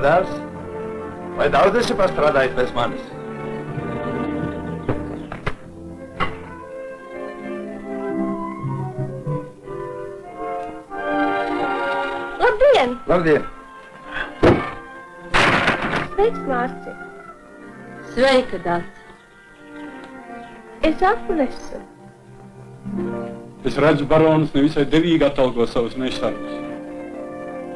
dēls? Vai daudz esi pastrādājis pēc manis? Labdien! Labdien! Sveiks, Mārci! Sveika, Dāca! Es apnesu. Es redzu, baronis nevisai devīgi atalgo savus nešarus.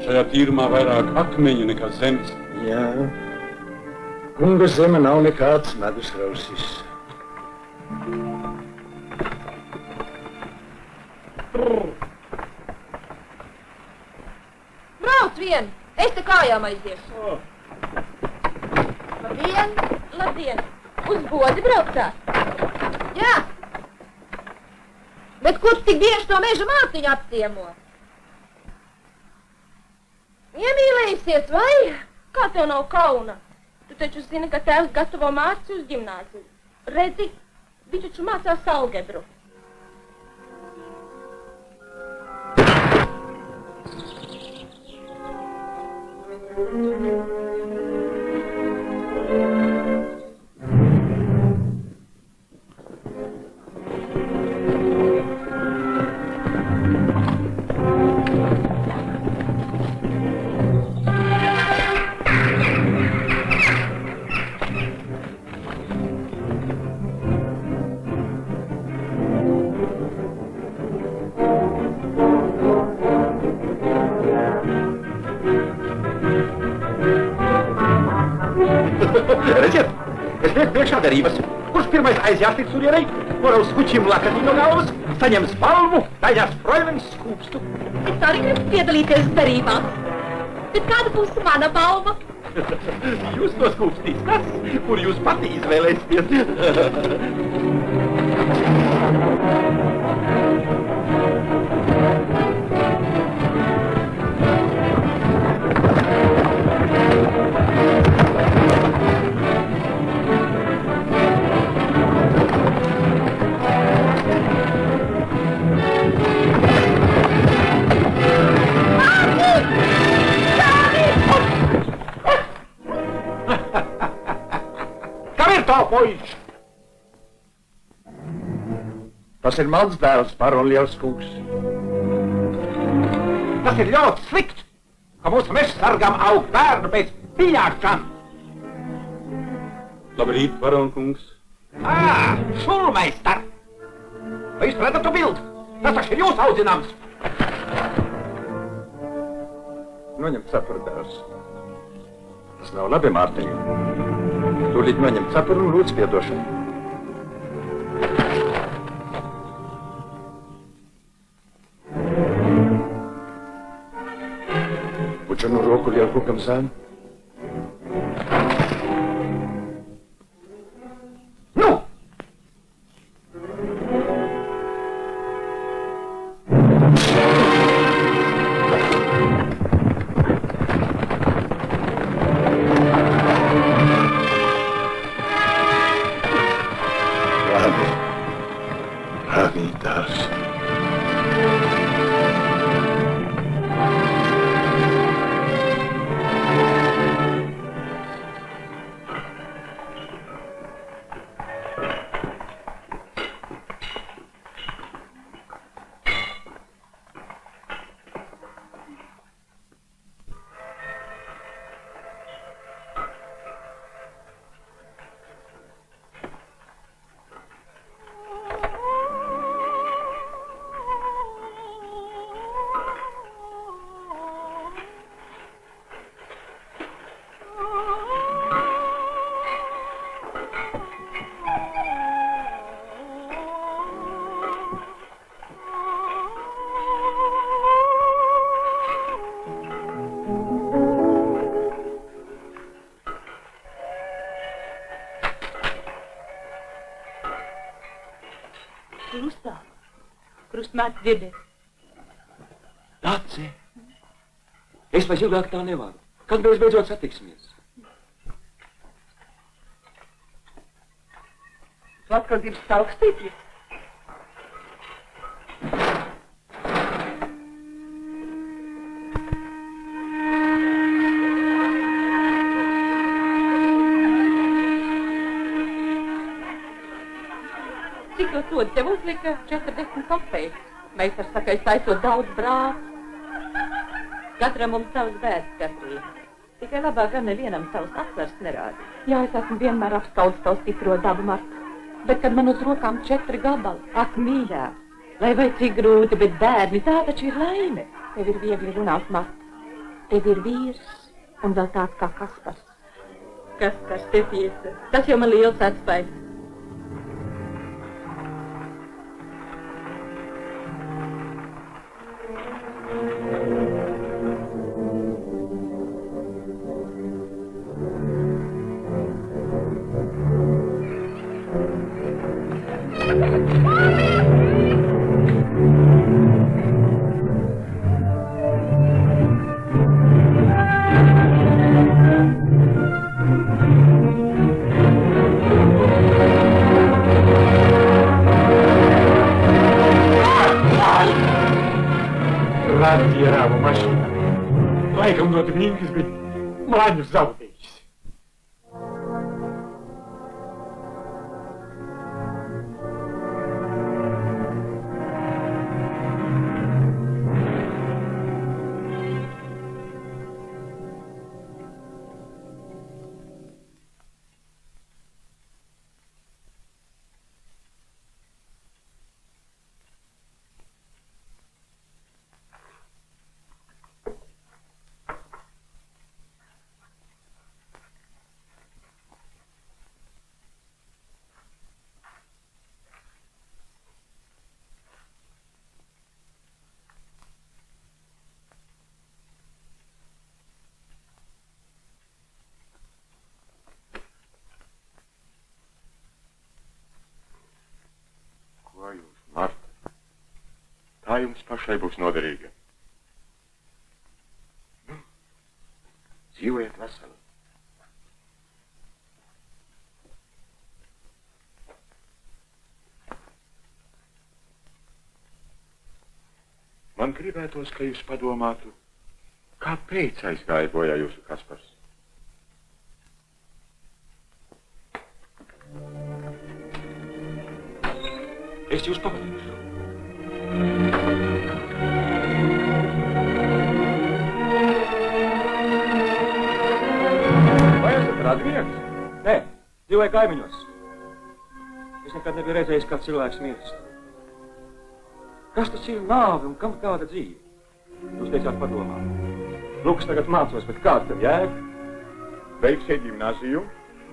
Šajā tīrumā vairāk akmeņu nekā zemes. Jā. Kunga zeme nav nekāds medus rausis. Brauc vien! Es te kājām aiziešu. Labdien! Labdien! Uz bodi braucāt? Jā! Bet kur tik bieži to meža mātiņu apciemo? Iemīlējusies, vai? Kā tev nav kauna? Tu taču zini, ka tēvs gatavo Mārci uz ģimnāziju. Redzi, viņš taču mācās algebru. Redziet, es lieku priekšā derības. Kurš pirmais aizjās tik surierei, kuraus kučim lakatī no galvas, saņems balvu, daļās Froilens skūpstu. Es arī gribu piedalīties derībās. Bet kāda būs mana balva? Jūs to skūpstīs tas, kur jūs pati izvēlēsieties. Poiši! Tas ir mans dēls, Baron Lielskungs. Tas ir ļoti slikti, ka mūsu meža sargam aug bērnu pēc pieļākšanas. Labrīt, baronkungs. Šulmeistar! Vai jūs redzat to bildi? Tas taču ir jūs audzināms. Noņem cepuru, dēls. Tas nav labi, Mārtiņ. Tūlīt noņem cepuru un lūdz piedošanu. Pučanu roku Lielkungam zēnu. Nu! Krustmāte dzirdēt. Dāce, es vairs ilgāk tā nevaru. Kad mēs beidzot satiksimies? Tu atkal gribi stāvstīties? sodu tev uzlika 40 kopeikas. Meistars saka, es taisot daudz brāku. Katram mums savs bēdas, Katrīna. Tikai labāk gan nevienam savus atvers nerādi. Jā, es esmu vienmēr apskaudis tavu stipro dabu, Marta. Bet, kad man uz rokām 4 gabali, ak, mīļā, lai vai cik grūti, bet bērni, tā taču ir laime. Tev ir viegli runāt, Marta. Tev ir vīrs un vēl tāds kā Kaspars. Kaspars, te tiesa. Tas jau man liels atspējas. Radierāva mašīna. Laikam no Dņinkas bija māņus zaudējis. Ko jūs, Marta? Tā jums pašai būs noderīga. Nu, dzīvojiet veseli. Man gribētos, ka jūs padomātu, kāpēc aizgāja bojā jūsu Kaspars. Es jūs pavadīšu. Vai esat radinieks? Nē, dzīvoju kaimiņos. Es nekad nebiju redzējis, kā cilvēks mirst. Kas tas ir nāve un kam kāda dzīve? Jūs teicāt padomā. Lūk, es tagad mācos, bet kāds tam jēga? Beigsiet gimnāziju,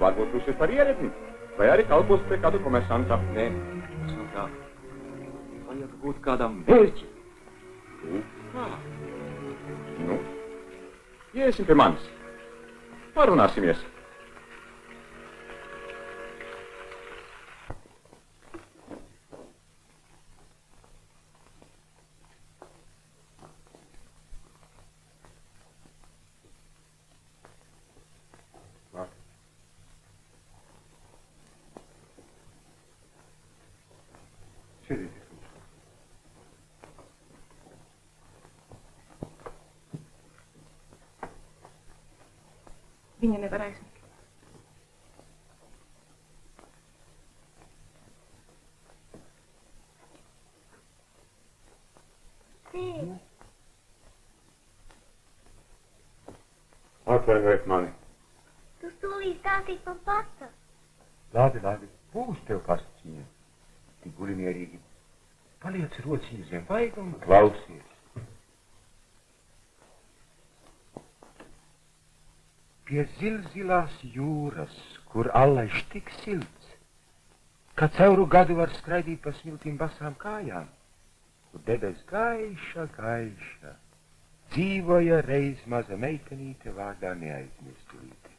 varbūt būsiet par ieredni, vai arī kalpos pie kādu komersantam. Nē, tas nav tā. Vajag būt kādam mērķim. Kā? Nu, iesim pie manis. Parunāsimies. Viņa nevar aizmigt. Atvainojiet mani. Tu solīsi stāstīt par pasta. Labi, būs tev pastiņa. Tik guli mierīgi. Paliec rociņu zem vaiga un klausies. Pie zilzilās jūras, kur allaiž tik silts, ka cauru gadu var skraidīt pa smiltīm basām kājām, kur debes gaiša, dzīvoja reiz maza meitenīte vārdā neaizmirstulīte.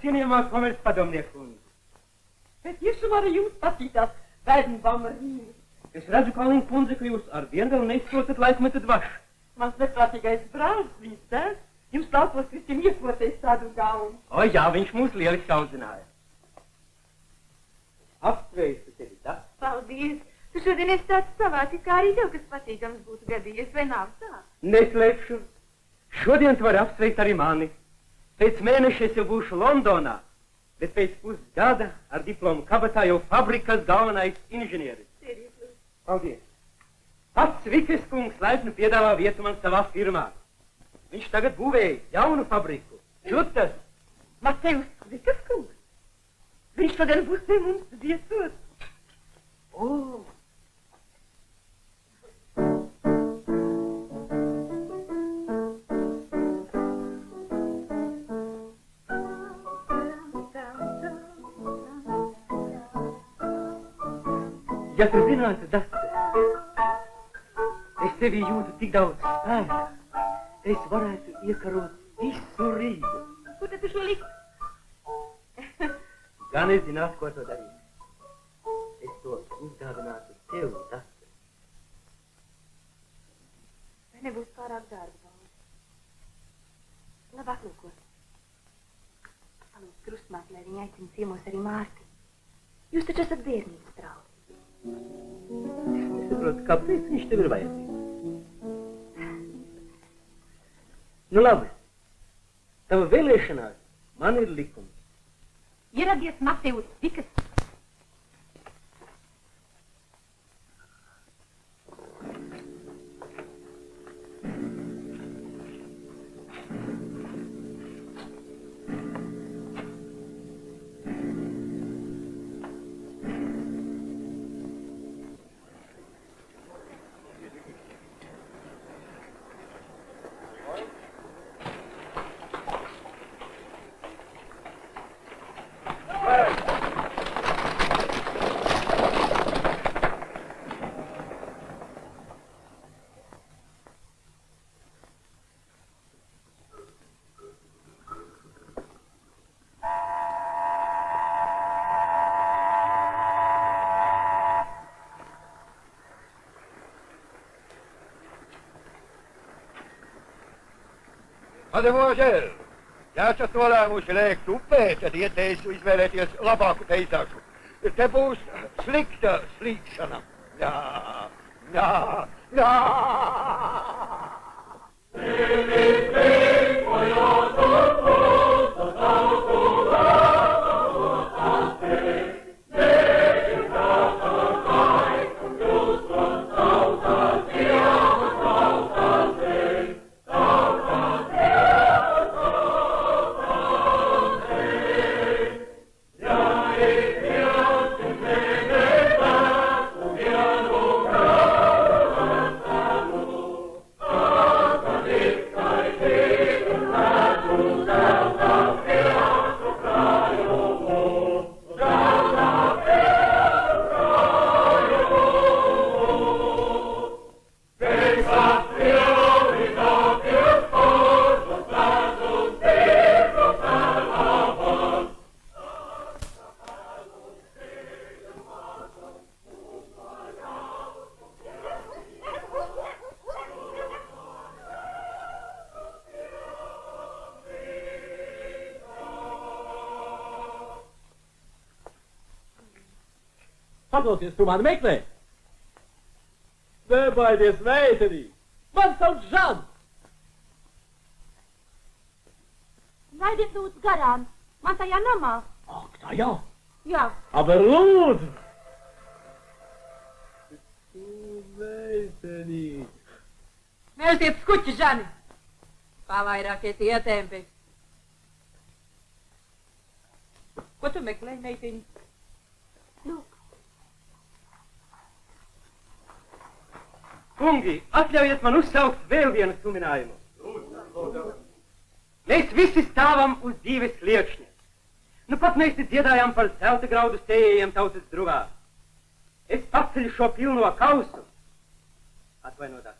Cienījamā komercpadomnieka kundze. Bet tiešām arī jūs patītās bērnbama rīmi. Es redzu, Kalniņa kundze, ka jūs ar vien vēl neizprotat laikmetu dvašu. Mans neprātīgais brālis, viņas tēvs, jums tautos visiem iekotēs tādu galvu. O jā, viņš mūs lieliski audzināja. Apsveicu tevi, tā? Paldies! Tu šodien esi tāds savāds, kā arī tev, kas patīkams būtu gadījies, vai nav tā? Neslēpšu. Šodien tu vari apsveikt arī mani. Pēc mēneša es jau būšu Londonā, bet pēc pusgada ar diplomu kabatā jau fabrikas galvenais inženieris. Paldies. Pats Vikes kungs laipni piedāvā vietu man savā firmā. Viņš tagad būvēja jaunu fabriku. Čutas? Matejus Vikes kungs? Viņš šodien būs pie mums viesos. O! Ja tu zinātu, Dasta, es tevi jūtu tik daudz spēka, ka es varētu iekarot visu Rīgu. Kur tad tu šo likt? Gan es zinātu, ko to darīt. Es to uzdāvinātu tev, Dasta. Vai nebūs pārāk dārgi, Valdi? Labāk lūko. Palūdz krustmāt, lai viņi aicina ciemos arī Mārti. Jūs taču esat bērnības draugi. Es saprotu, kāpēc viņš tev ir vajadzīgs. Nu labi, tava vēlēšanās man ir likums. Ieradies Matejus Vikes. Mademoiselle, ja esat nolēmuši lēkt upē, tad ieteicu izvēlēties labāku peisāžu. Te būs slikta slīkšana. Jā, jā, jā! Paklausies, tu mani meklē? Nebaidies, meitenī! Man sauc Žans! Laidiet lūdzu garām, man tajā namā. Ak, tā jā! Jā. Aber lūdzu! Tu meitenī! Mēlsiet skuķi, Žani! Pavairākiet ietempi. Ko tu meklēji, meitiņi? Lūk. Kungi, atļaujiet man uzsaukt vēl vienu suminājumu. Mēs visi stāvam uz dzīves sliekšņa. Nu pat mēs te dziedājām par zelta graudu sējējiem tautas drugā. Es paceļu šo pilno kausu. Atvainotās.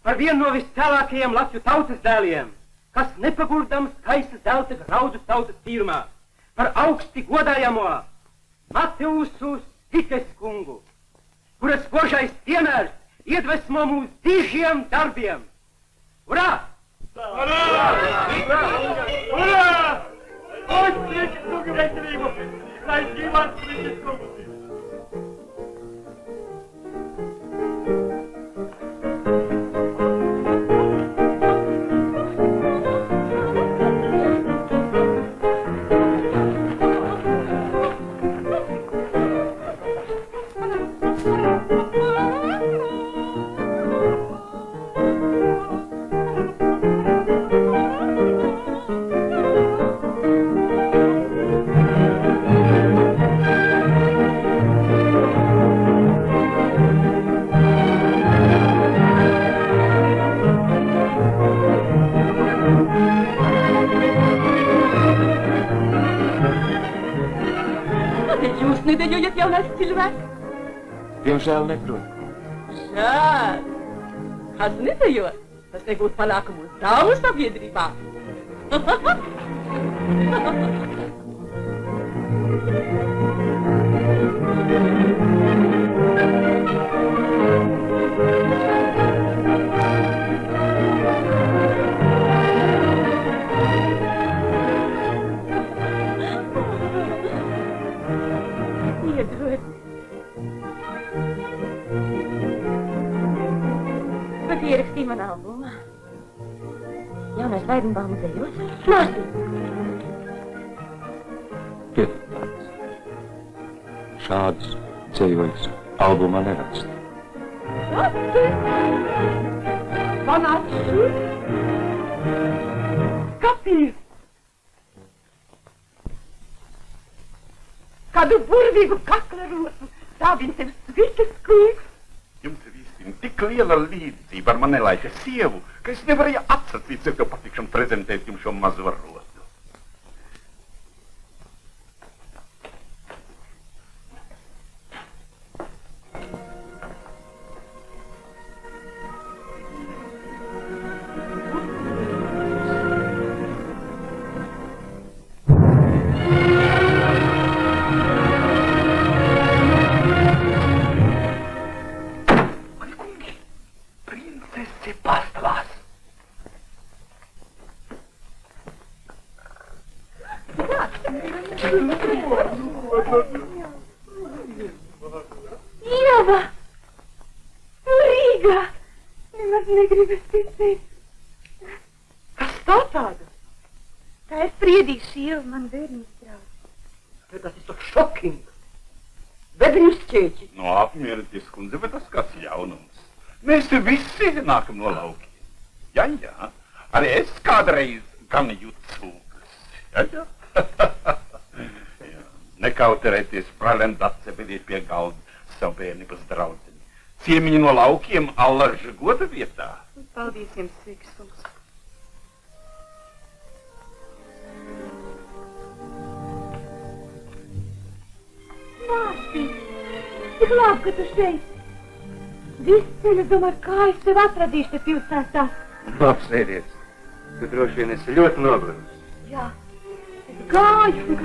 Par vienu no viscēlākajiem Latviju tautas dēliem, kas nepagurdams kaisa zelta graudu tautas tīrumā, par augsti godājamo Mateusu Stikes kungu, kuras spožais piemērs iedvesmo mūs dižiem darbiem. Urā! Urā! Urā! Oi, Stikes kungu veselību! Lai dzīvās Stikes kungu! Nedēļojiet jaunais cilvēks? Diemžēl neprotu. Žēl. Kas nedējot, tas nebūtu panākumu daudz sabiedrībā. Ierakstīju manā albumā. Jaunais Vaidenbaumu dzejos. Mārtiņ! Piedodiet. Šādus dzejojus albumā nerakstu. Panāc šur! Skaties! Kādu burvīgu kakla rosu stāvina tev Stikes kungs! Jums visiem tik liela līdzība ar manelaiķa sievu, ka es nevarēju atsacīt sev, ka patikšam prezentēt jums šo mazo rotu. Ieva! Rīgā! Nemaz negribas ticēt. Kas tā tāda? Tā ir Friedīša Ieva, man bērnības draugs. Bet tas ir tak šokingi. Bedriņš ķēķi. No apmierināties, kundze, bet tas kāds jaunums. Mēs visi nākam no laukiem. Jā, jā. Arī es kādreiz gan jūtu cūkas. Jā, jā. Nekauterēties, pralendats, pēdīt pie galda savu bērnības draudzeni. Ciemiņi no laukiem allaža goda vietā. Paldies jums, Stikes kungs. Mārtiņ, tik labi, ka tu šeit. Viss ceļas domāju, kā es tev atradīšu te pilsētā. Apsēdies. Tu droši vien esi ļoti nogurusi. Jā, es gāju.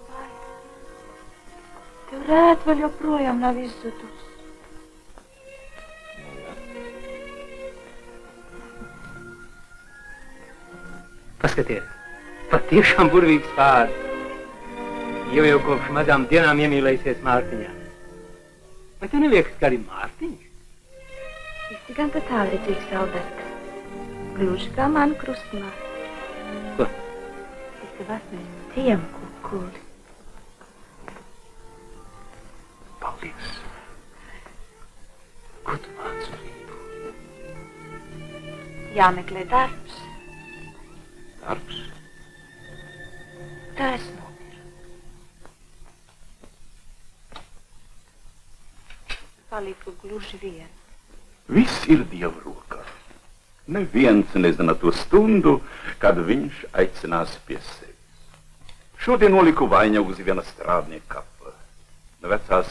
Vai tev rēt vēl joprojām nav izzudusi? Paskaties, patiešām burvīgs pāris. Jau kopš mazām dienām iemīlējusies Mārtiņā. Vai tev neliekas, ka arī Mārtiņš? Visi gan pat tālredzīgs, Alberta. Gluži kā manu krustamāti. Ko? Es tev esmu ciemu kukuli. Paldies. Ko tu māci rību? Jāmeklē darbs. Darbs? Tā es nomiru. Paliku gluži vien. Viss ir Dieva rokā. Neviens nezina to stundu, kad viņš aicinās pie sevis. Šodien noliku vainagu uz viena strādnieka kapa. no vecās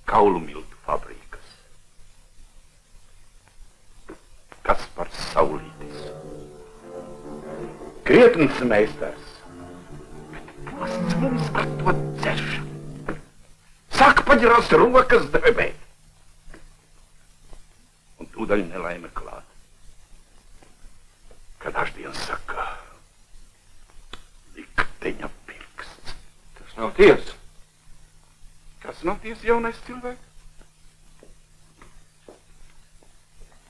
kaulu miltu fabrikas. Kaspars Saulītis. Krietns meistars. Bet posts mums ar to dzeršanu. Sāk paģirās rokas drebēt. Un tūdaļ nelaime klāt. Kad Aždienas saka, likteņa pirksts. Tas nav tiesa. Kas nav tiesa, jaunais cilvēks?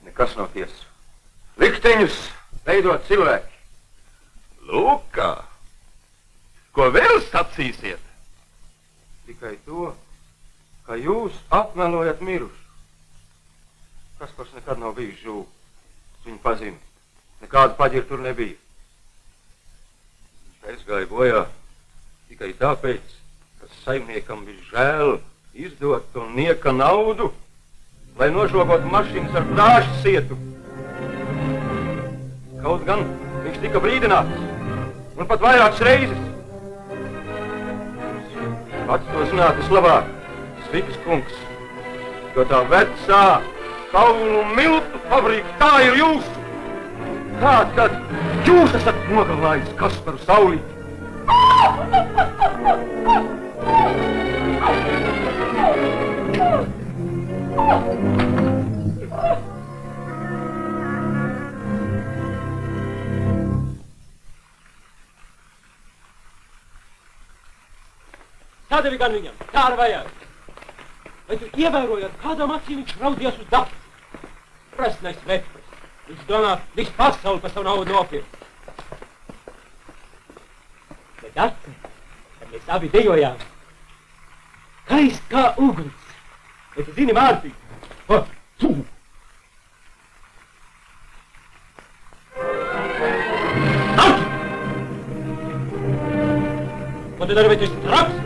Nekas nav tiesa. Likteņus veido cilvēki. Lūk kā. Ko vēl sacīsiet? Tikai to, ka jūs apmelojat mirušu. Kaspars nekad nav bijis žūg. Es viņu pazinu. Nekāda paģira tur nebija. Viņš aizgāja bojā tikai tāpēc, ka saimniekam bija žēl izdot to nieka naudu, lai nožogotu mašīnas ar prāšu sietu. Kaut gan viņš tika brīdināts, un pat vairākas reizes. Pats to zināt vislabāk, Svikas kungs, jo tā vecā kaulu miltu fabrika, tā ir jūsu. Kā tad jūs esat nogalājis Kasparu Saulīti? Tādevi gan viņam, tā ar vajag. Vai tu ievērojat, kādām acīm viņš raudījās uz datu? Presnais veklis. Viņš domā, visu pasauli par savu naudu nopirkt. Bet atcer, kad mēs abi dejojām, kaist kā uguns. Vai tu zini, Mārtiņ? Nāc! Ko tu dari, vai tu esi traks?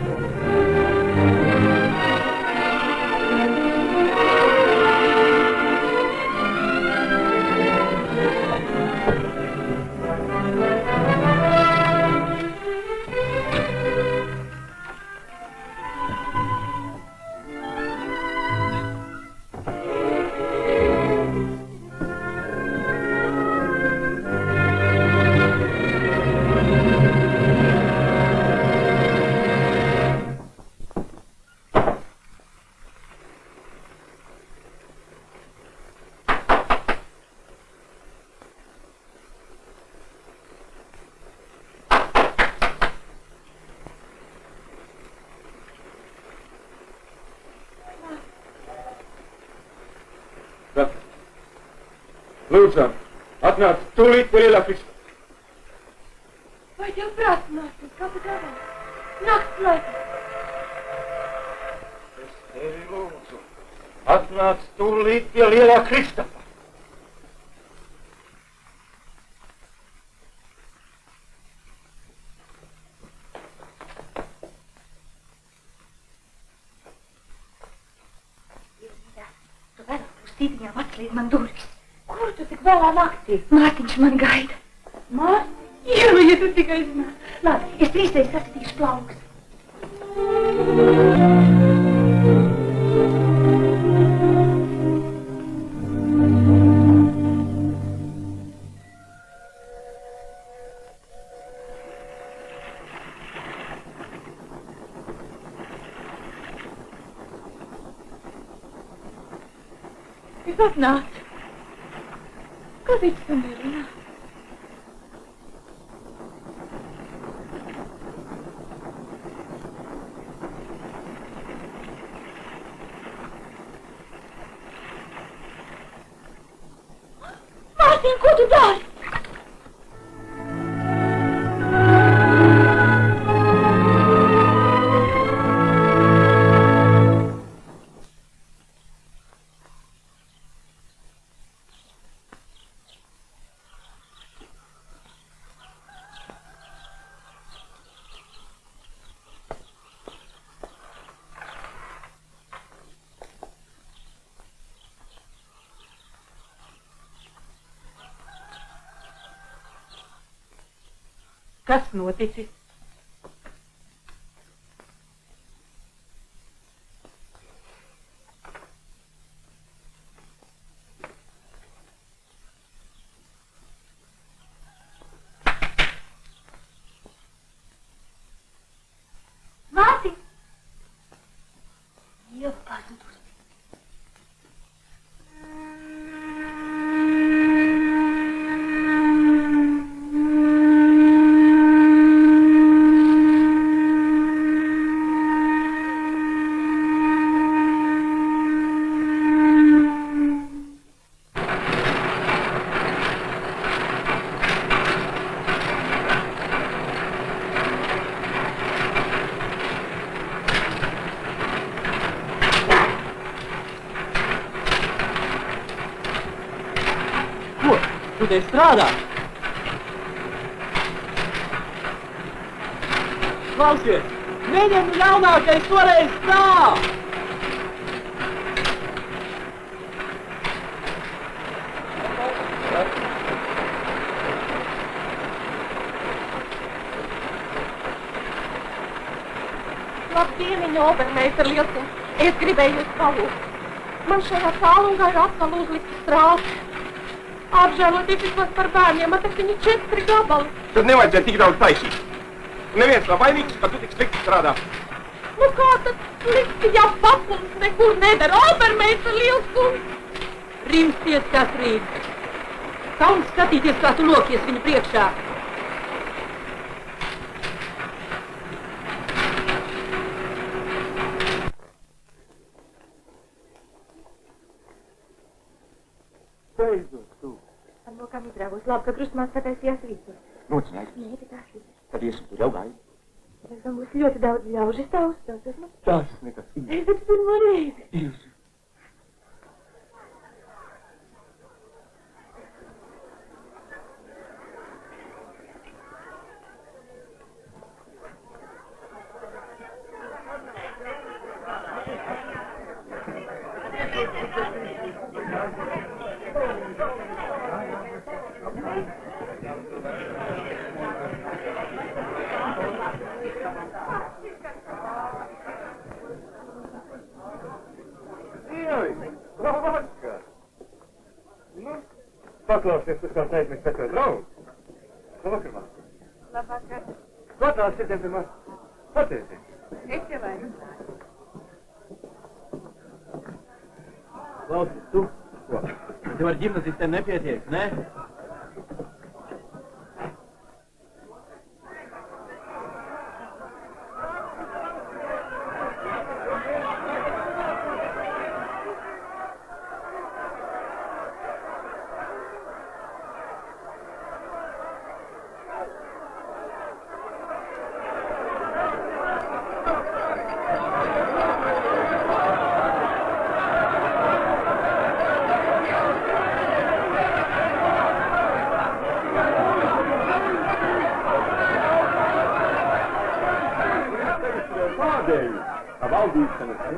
Lūdzam, atnāc tūlīt pie lielā Krista. Vai tev prāts nācis, kā tu gavā? Nakts laiks. Es tevi lūdzu, atnāc tūlīt pie lielā Krista. Tu vēl pustīt viņam atslīd man durvis. Kur tu tik vēlā naktī? Mārtiņš man gaida. Mārtiņš? Jā, ja tu tikai zināt. Labi, es trīsreiz saskatīšu plauks. Es atnācu. Kāpēc tu nerunā? Mārtiņ, ko tu dari? Kas noticis? Tu te strādā! Klausies! Viņam ļaunākais toreiz stāv! Labdieniņa, obermeister Lielkungs. Es gribēju jūs palūgt. Man šajā tālungā ir atkal uzlikti strāti. Apžēloties vismaz par bērniem, man taču viņi 4 gabali. Tad nevajadzēja tik daudz taisīt. Neviens nav vainīgs, ka tu tik slikti strādā. Nu kā tad slikti, ja papums nekur nedara, obermeister Lielkungs? Rimsties, Katrīna! Kauns skatīties, kā tu nokies viņu priekšā! Beidzot, tu. Ar mokām izrāvos. Labi, ka krustmās sataisījās visus. Nocinājies. Nē, tik āršķi. Tad iesim tur jau gaidi. Es tam būs ļoti daudz ļaužu. Es tā uzstātos. Tas nekas. Es taču pirmo reizi. Ilzi. Paklausies, tu kā teikt, mēs pēc draugu. Labvakar, man. Labvakar. Ko tās ir pie man? Pateici. Es jau varu. Klausies, tu. Ko? Tev ar ģimnazistiem nepietiek, ne?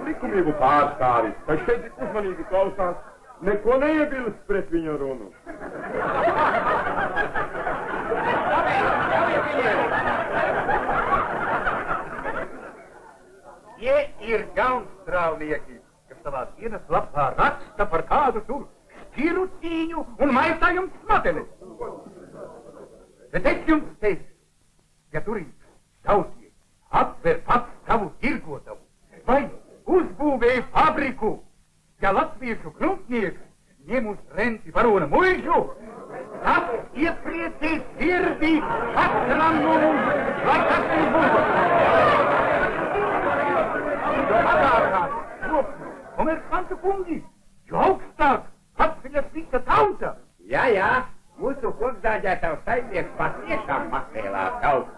Likumīgu pārstāvis, kas šeit tik uzmanīgi klausās, neko neiebilst pret viņa runu. Tie ir jaunstrāvnieki, kas savā dienas lapā raksta par kādu tur šķiru cīņu un maisājums smadzenes. Bet es jums teicu, ja turīgs tautie atver pats savu tirgotavu, vai uzbūvēja fabriku, ja latviešu krupnieks ņem uz renti barona muižu, tas iepriecīs sirdi katram no mums, lai tas ir būtu. Jo pagārnāk, kopnu, komersantu kungi, jo augstāk atceļas visa tauta. Jā, mūsu kopdāģētavs saimnieks patiešām pasēlās daudz.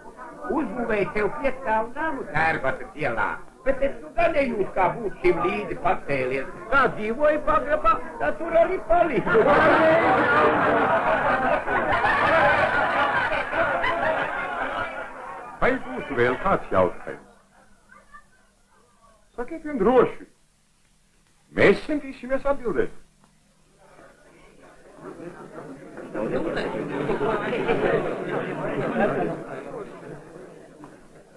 Uzbūvēja tev piestāvu namu Tērbatas ielā. Bet es nu gan nejūtu, kā būt šim līdzi pacēlies. Kā dzīvoju pagrabā, tā tur arī palīdzu. Vai būtu vēl kāds jautājums? Sakiet vien droši. Mēs centīsimies atbildēt.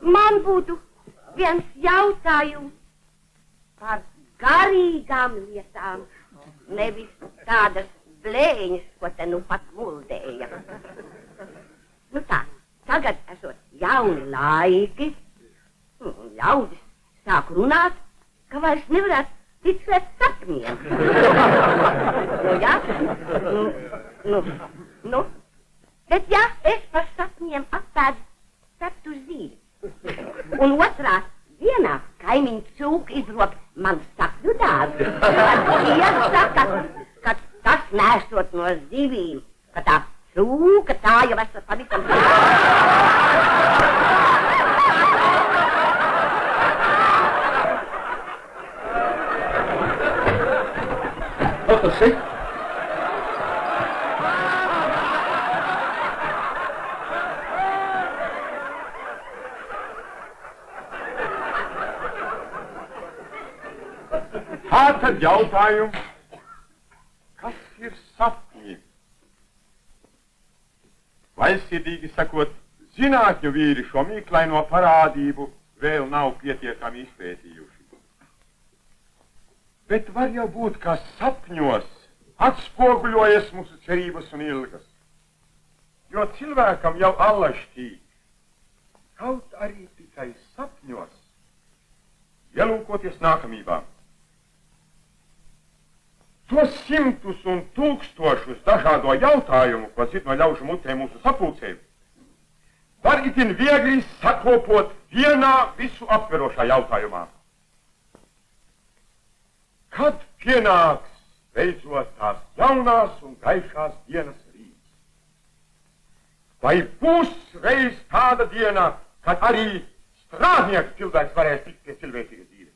Man būtu viens jautājums par garīgām lietām, nevis tādas blēņas, ko te nu pat muldēja. Nu tā, tagad esot jauni laiki, ļaudis sāk runāt, ka vairs nevarētu ticēt sapņiem. Bet ja es par sapņiem apēdu ceptu zīvi, un otrā dienā kaimiņu cūka izrok man sapņu dārzu. Iesaka, ka tas nesot no zivīm, ka tā cūka tā jau esat pavisam. Ko tas ir? tad jautājums, kas ir sapņi? Vaļsirdīgi sakot, zinātņu vīri šo mīklaino parādību vēl nav pietiekami izpētījuši. Bet var jau būt, ka sapņos atspoguļojas mūsu cerības un ilgas. Jo cilvēkam jau allažtīgi, kaut arī tikai sapņos, ielūkoties nākamībā. Tos simtus un tūkstošus dažādo jautājumu, ko dzird no ļaužu mutē mūsu sapulcēm, var itin viegli sakopot vienā visu aptverošā jautājumā. Kad pienāks beidzot tās jaunās un gaišās dienas rīts? Vai būs reiz tāda diena, kad arī strādnieks cilvēks varēs tikt pie cilvēcīgas dzīves?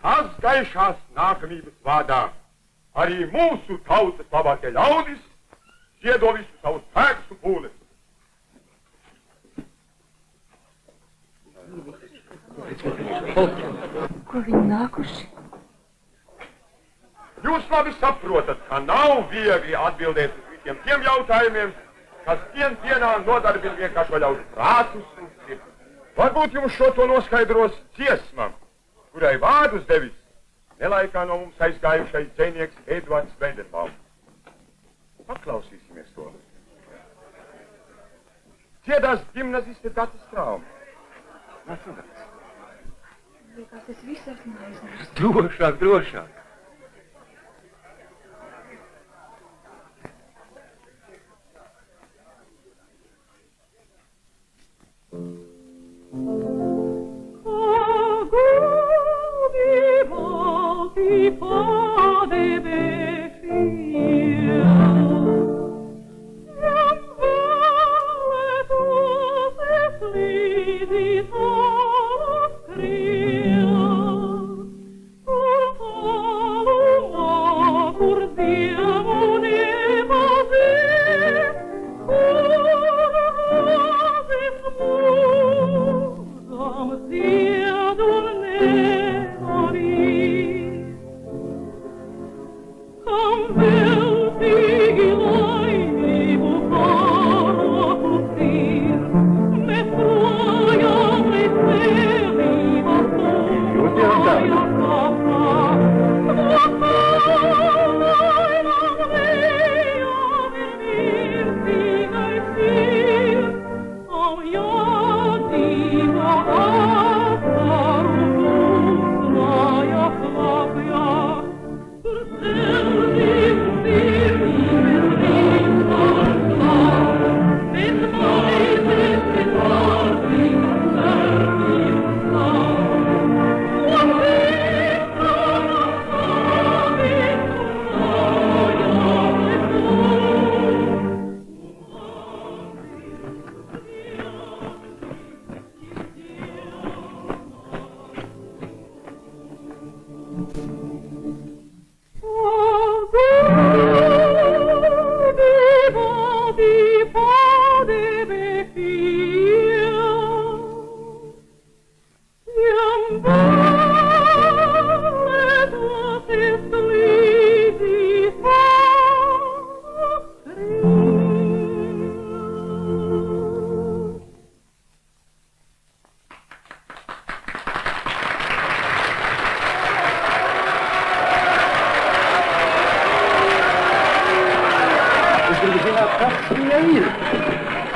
Tās gaišās nākamības vārdā arī mūsu tautas labākie ļaudis ziedo visu savu spēkus un pūles. Ko viņi nākuši? Jūs labi saprotat, ka nav viegli atbildēt uz visiem tiem jautājumiem, kas dienā nodarbina vienkāršo ļaužu prātus un sirds. Varbūt jums šo to noskaidros dziesmam, kurai vārdus devis nelaikā no mums aizgājušais dzejnieks Edvards Veidenbaums. Paklausīsimies to. Dziedās gimnaziste Data Strauma. Nāc nodarbs. Liekas, es visu esmu aizmirst. Drošāk, drošāk.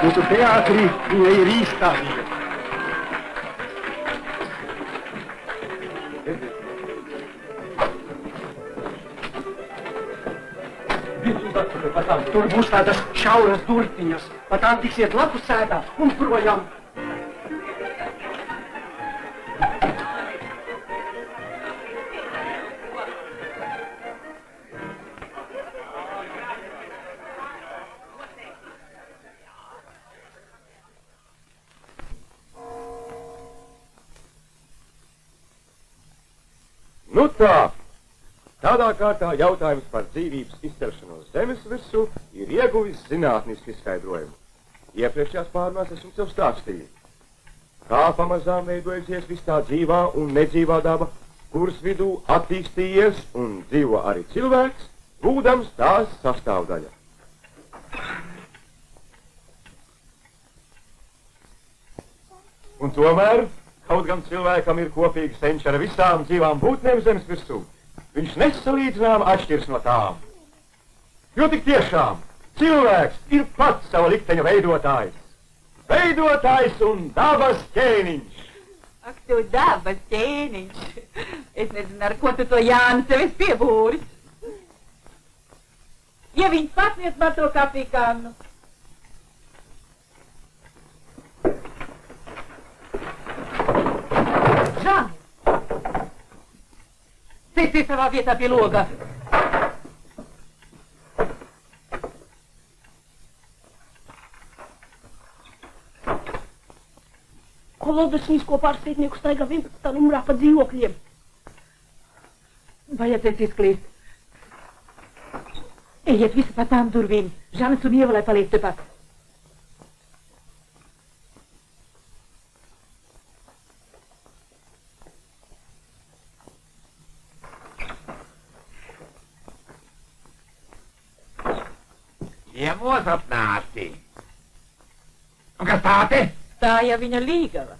Mūsu teātrī viņa ir izstādīta. Tur būs tādas šauras durtiņas, pa tām tiksiet lapus sētā un projām. Nu tā, Tādā kārtā jautājums par dzīvības izcelšanos zemes virsū ir ieguvis zinātniski izskaidrojumu. Iepriekšējās pārunās es jums jau stāstīju. Kā pamazām veidojusies viss tā dzīvā un nedzīvā daba, kuras vidū attīstījies un dzīvo arī cilvēks, būdams tās sastāvdaļa. Un tomēr, kaut gan cilvēkam ir kopīgi senči ar visām dzīvām būtnēm zemes virsū, viņš nesalīdzinām atšķirs no tām. Jo tik tiešām cilvēks ir pats sava likteņa veidotājs. Veidotājs un dabas ķēniņš. Ak, tu dabas ķēniņš. Es nezinu, ar ko tu to Jāni sev esi piebūris. Ja viņš pasniedz man to kafijkannu. Žani! Sēsties savā vietā pie loga. Kolodesnīsko pārsteidnieku staigā 11. numurā pa dzīvokļiem. Vajadzēs izklīst. Ejiet visi pa tām durvīm. Žanis un Ieva, lai paliek tepat. Iemos atnāci. Un kas tā te? Tā jau viņa līgava.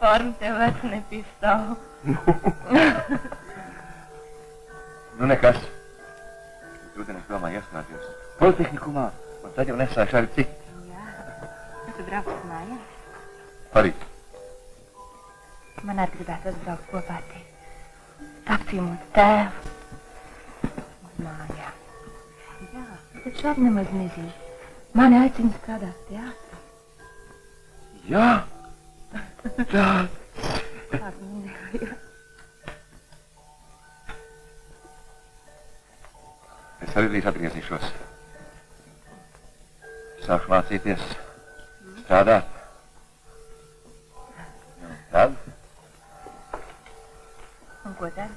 Forma tev vec nepīstāv. Nu nekas. Rudenī es domāju iestāties Politehnikumā, un tad jau nesāšu arī citi. Jā. Tu brauks mājās? Parīt. Man arī gribētos braukt kopā ar tevi. Apcīm mūsu tēvu. Uz mājām. Jā, bet šādi nemaz nezinu. Mani aicina strādāt teātrī. Jā? Tā. Kādu minēju. Es arī drīz atgriezīšos. Sākšu mācīties strādāt. Un tad? Un ko tad?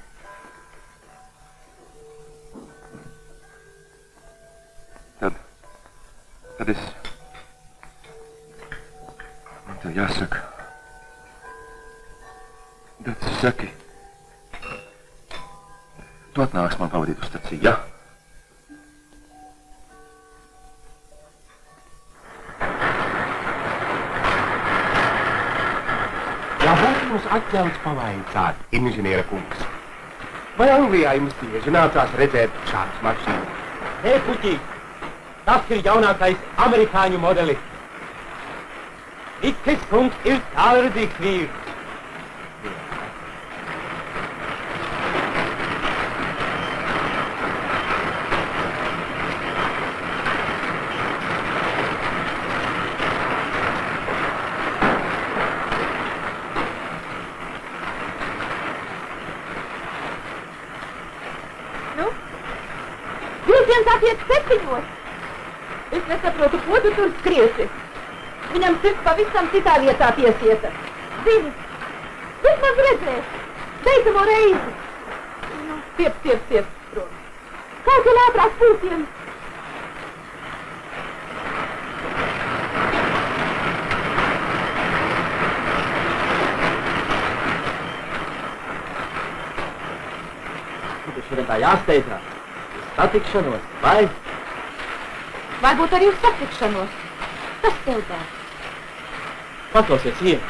Tad es... Man tev jāsaka... Tad tu saki... Tu atnāks man pavadīt uz staciju, ja? Ja būtu mums atļauts pavaicāt, inženiera kungs, vai Anglijā jums tieši nācās redzēt šādas mašīnas? Hei, puķī! Tas ir jaunākais amerikāņu modelis. Ikis kungs ir tālredzīgs vīrs. Tāpiet 7. Es nesaprotu, ko tu tur skriesi. Viņam sirds pavisam citā vietā piesieta. Zini, vismaz redzēs. Beidzamo reizi. Nu, stiep, prom. Kaut kā ātrāk pūtiem. Tu taču varam tā jāsteidzās. Satikšanos, vai? Varbūt arī uz satikšanos. Kas tev tā? Paklausies, Ieva.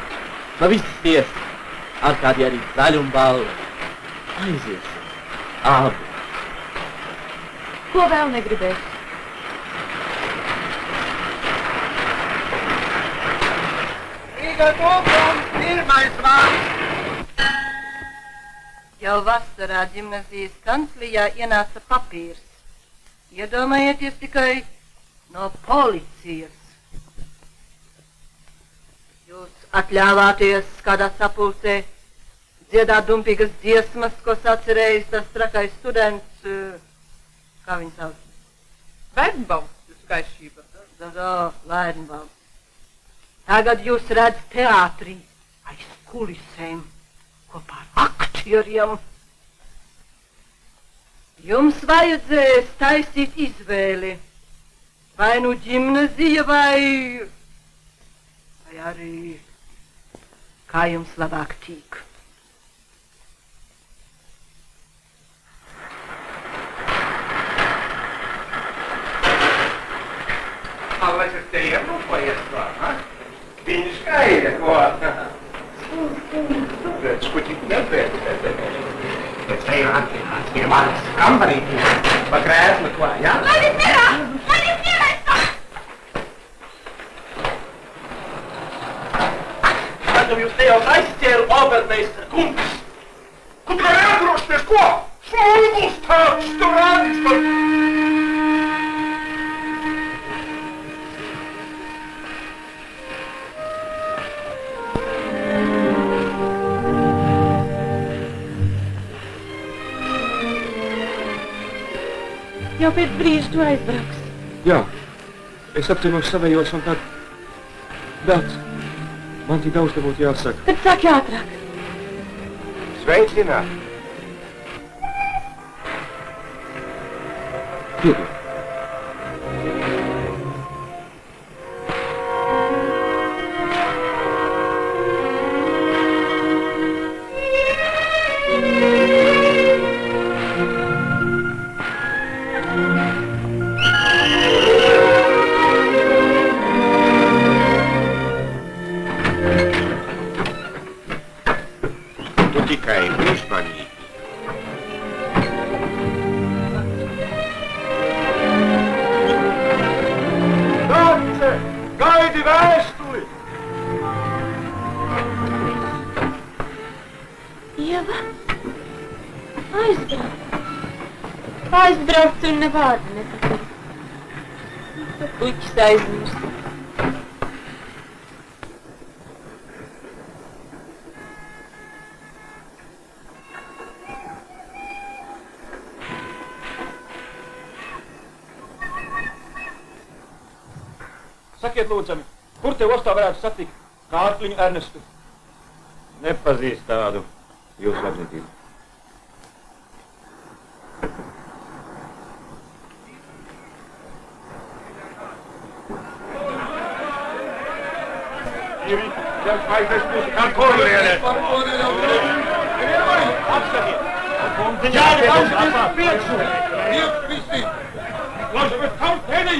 No visas tiesas. Ar kādi arī zaļumbalva. Aiziesim. Abi. Ko vēl negribēs? Rīga Tūkums, pirmais vārds. Jau vasarā ģimnazijas kanclijā ienāca papīrs. Iedomājieties tikai no policijas. Jūs atļāvāties kādā sapulcē dziedāt dumpīgas dziesmas, ko sacerējis tas trakais students, kā viņu sauc? Vērnbaums, jūs skaistība. Vērnbaums. Tagad jūs redz teātrī aiz kulisēm kopā ar aktieriem. Jums vajadzēs taisīt izvēli. Vai nu ģimnazija, vai arī kā jums labāk tīk. Vai tas te ieplūkojies klāt, ha? Viņš gaida, ko? Pēc, kuķīt nepēc. Pēc te jau atpie manas kambarītī, pa krēslu klāt, jā? Manis mierā! Manis mierā! Kādam jūs te jau aizķēru obermeistara kungs? Kur tu vari atrosties, ko? Slūgus tāds, tu rādīs par... Jau pēc brīža tu aizbrauks. Jā, es apciemos savējos un tad... Bet man tik daudz te būtu jāsaka. Tad saki ātrāk. Sveicināt! Piedod. Aizbraukt un ne vārdu nepateikt. Puķis aizmirst. Sakiet, lūdzami, kur te ostā varētu satikt Kārkliņu Ernestu? Nepazīst tādu jūsu apzītību. Aizies mūsu kā korlienē. Apskatiet! Jāni, aizies priekšu! Iet visi! Laži, bet kaut penī!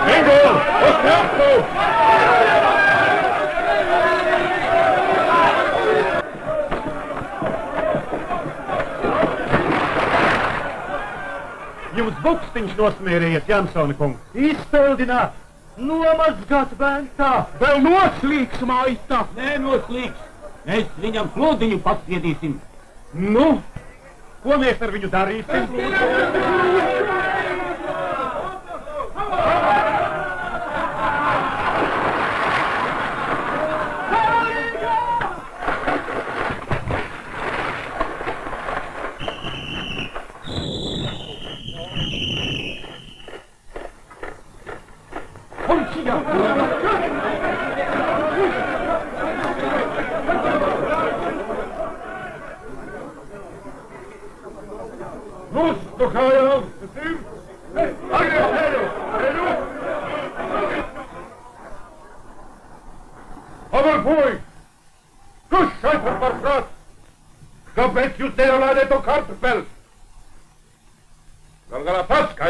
Bingo! Os tempo! Jums bukstiņš nosmierījies, Jansona kungs. Izpildināt! Nomazgāt bērntā! Vēl noslīgs, maita! Nē, noslīgs. Mēs viņam slodiņu pasviedīsim. Nu, ko mēs ar viņu darīsim? Kāpēc jūs nerolādēt to kartupeli?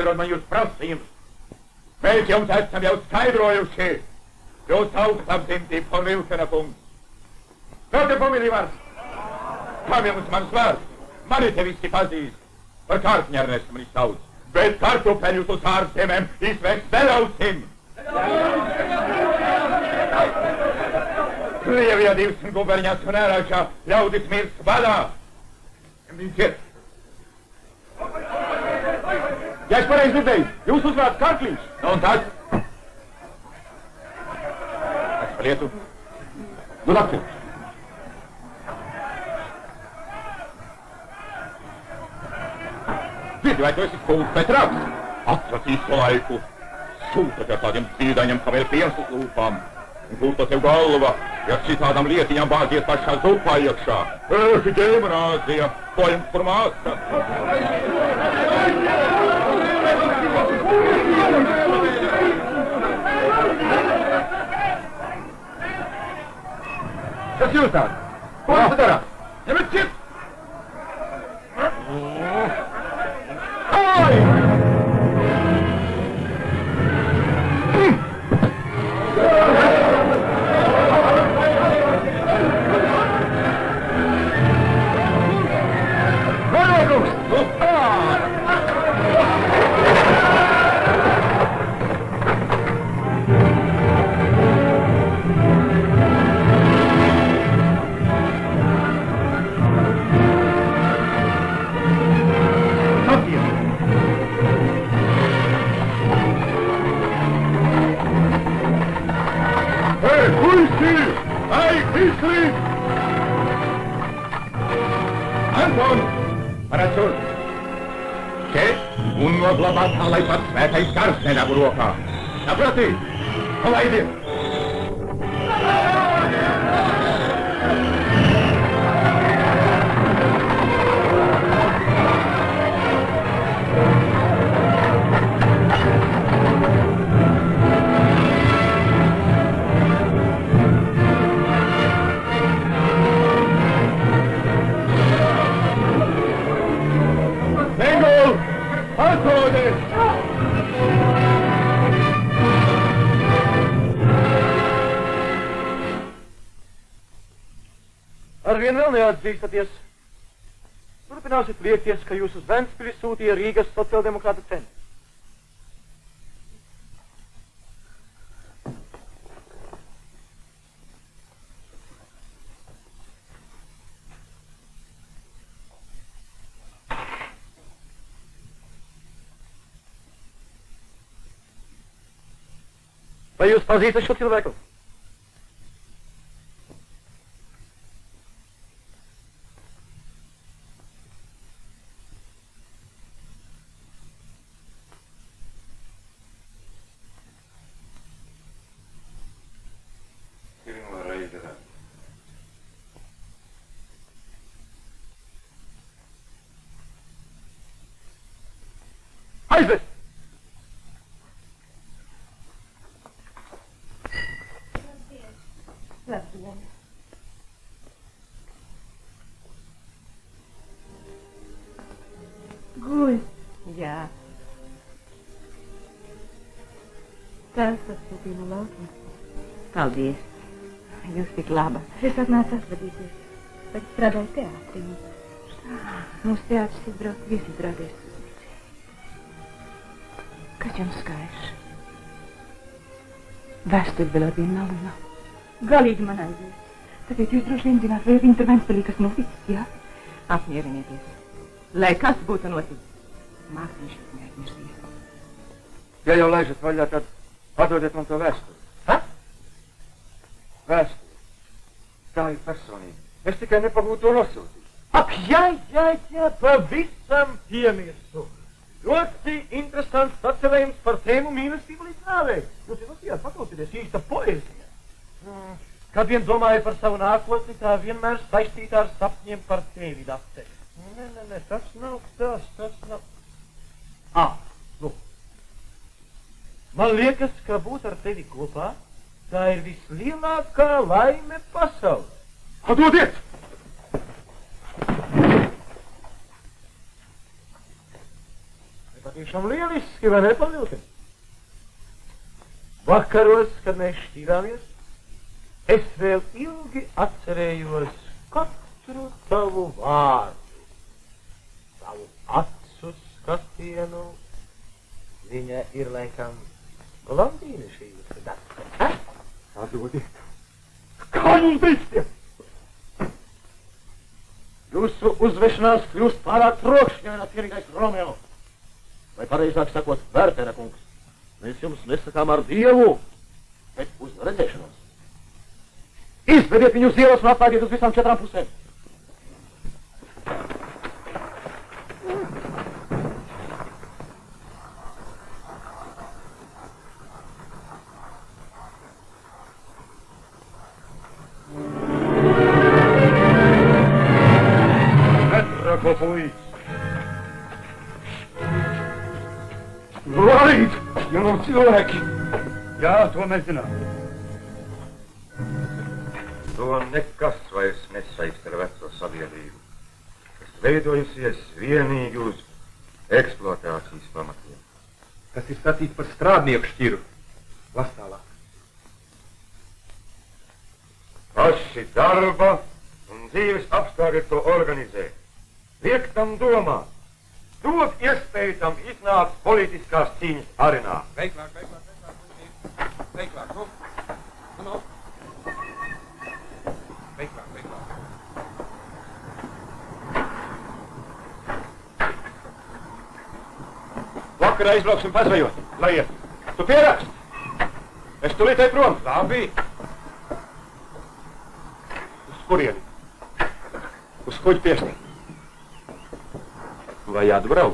neatbiedod man jūs prasījums. Mēs jums esam jau skaidrojuši. Jūs augstapdzimtība un Vilsena kungs. Vēl te pamilī vārds. Kā jums mans vārds? Mani te visi pazīst. Par kārtņarnes mani sauc. Bet kartupeļus uz ārzemēm izvest neļausim. Krievijā 200 guberņās un ērākšā ļaudis mirst badā. Viņš ir. Ja es pareizi dzirdēju, jūs uzvārds Karkliņš. Un tas? Kas par lietu? Nu, nakti. Dzirdi, vai tu esi skulds Petrāks? Atrakīs to laiku. Sūtat ar tādiem dzīdaņiem, kā vēl piens uz lūpām. Un gulta tev galva, ja šitādām lietiņām bāzies pašā zupā iekšā. Ģeimrāzija, ko jums par māsa? Kas jūs tādi? Ko jūs darāt? Ņemiet ciet! Anton, parādsur! Šeit un noglabāt tā, lai pat svētais gars neļavu rokā. Saprati? Palaidiet! Arvien vēl neatzīstaties. Turpināsiet liekties, ka jūs uz Ventspili sūtīja Rīgas sociāldemokrāta centrs. Vai jūs pazīstat šo cilvēku? Aizvest! Labdien! Guļ! Jā. Tēvs atsūtīja no laukuma. Paldies. Jūs tik laba. Es atnācu atvadīties. Pēc strādāju teātrī. Mūsu teātris izbraukt viesizrādēs. Kas jums skaists? Vēsturi vēl ar vienu nav un nav. Galīgi man aizies. Tāpēc jūs droši vien zināt, vai viņa tur Ventspilī kas noticis, jā? Apmierinieties. Lai kas būtu noticis. Mākslinieks neaizmirsīs. Ja jau laižat vaļā, tad padodiet man to vēsturi. Ha? Vēsturi. Tā ir personība. Es tikai nepagūtu to nosūtīt. Ak, jā, pavisam piemirstu. Ļoti interesants sacerējums par tēmu mīlestību līdz nāvei. Jūs zināt, paklausieties, īsta poēzija. Kad vien domāju par savu nākotni, tā vienmēr saistīta ar sapņiem par tevi, Dafte. Nē, tas nav tas nav. Nu. Man liekas, ka būt ar tevi kopā, tā ir vislielākā laime pasaulē. Atdodiet! Tiešām lieliski, vai ne, Pavilka? Vakaros, kad mēs šķīrāmies, es vēl ilgi atcerējos katru tavu vārdu, tavu acu skatienu. Viņa ir laikam blondīne šī jūsu dārza. Atdodiet. Kā jūs drīkstiem? Jūsu uzvešanās kļūst pārāk trokšņaina, cienīgais Romeo. Vai pareizāk sakot, Vērtera kungs, mēs jums nesakām ar Dievu, bet uz redzēšanos. Izvediet viņu uz ielas un atlaidiet uz visām 4 pusēm. Metropolis! Laid! Ja nav cilvēki! Jā, to mēs zinām. To nekas vairs nesaist ar veco sabiedrību, kas veidojusies vienīgi uz eksploatācijas pamatiem. Tas ir statīts par strādnieku šķiru. Las tālāk. Paši darba un dzīves apstākļi to organizē. Liek tam domāt. Dod iespēju tam iznākt politiskās cīņas arenā. Veiklāk, veiklāk. Veiklāk, nu. Nu. Veiklāk. Vakarā izbrauksim pazvejot. Lai iet. Tu pierakst? Es tulīt ej prom. Labi. Uz kurieni? Uz kuģi piesni. Vai jāatbrauk?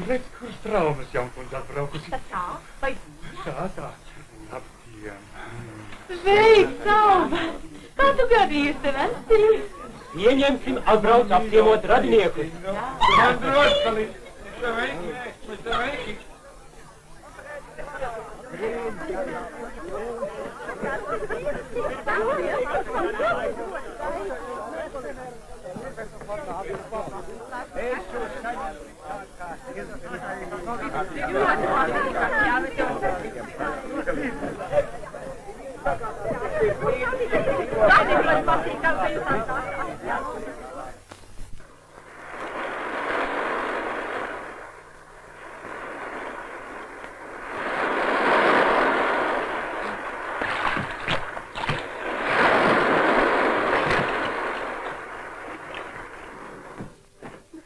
Redz, kur traumas jaunkundze atbraukusi. Tā, vai? Tā. Labdien. Sveiks, Alba! Kā tu gadījies te vesti? Ieņemsim atbrauc apciemot radiniekus. Man droškalī. Sveiki.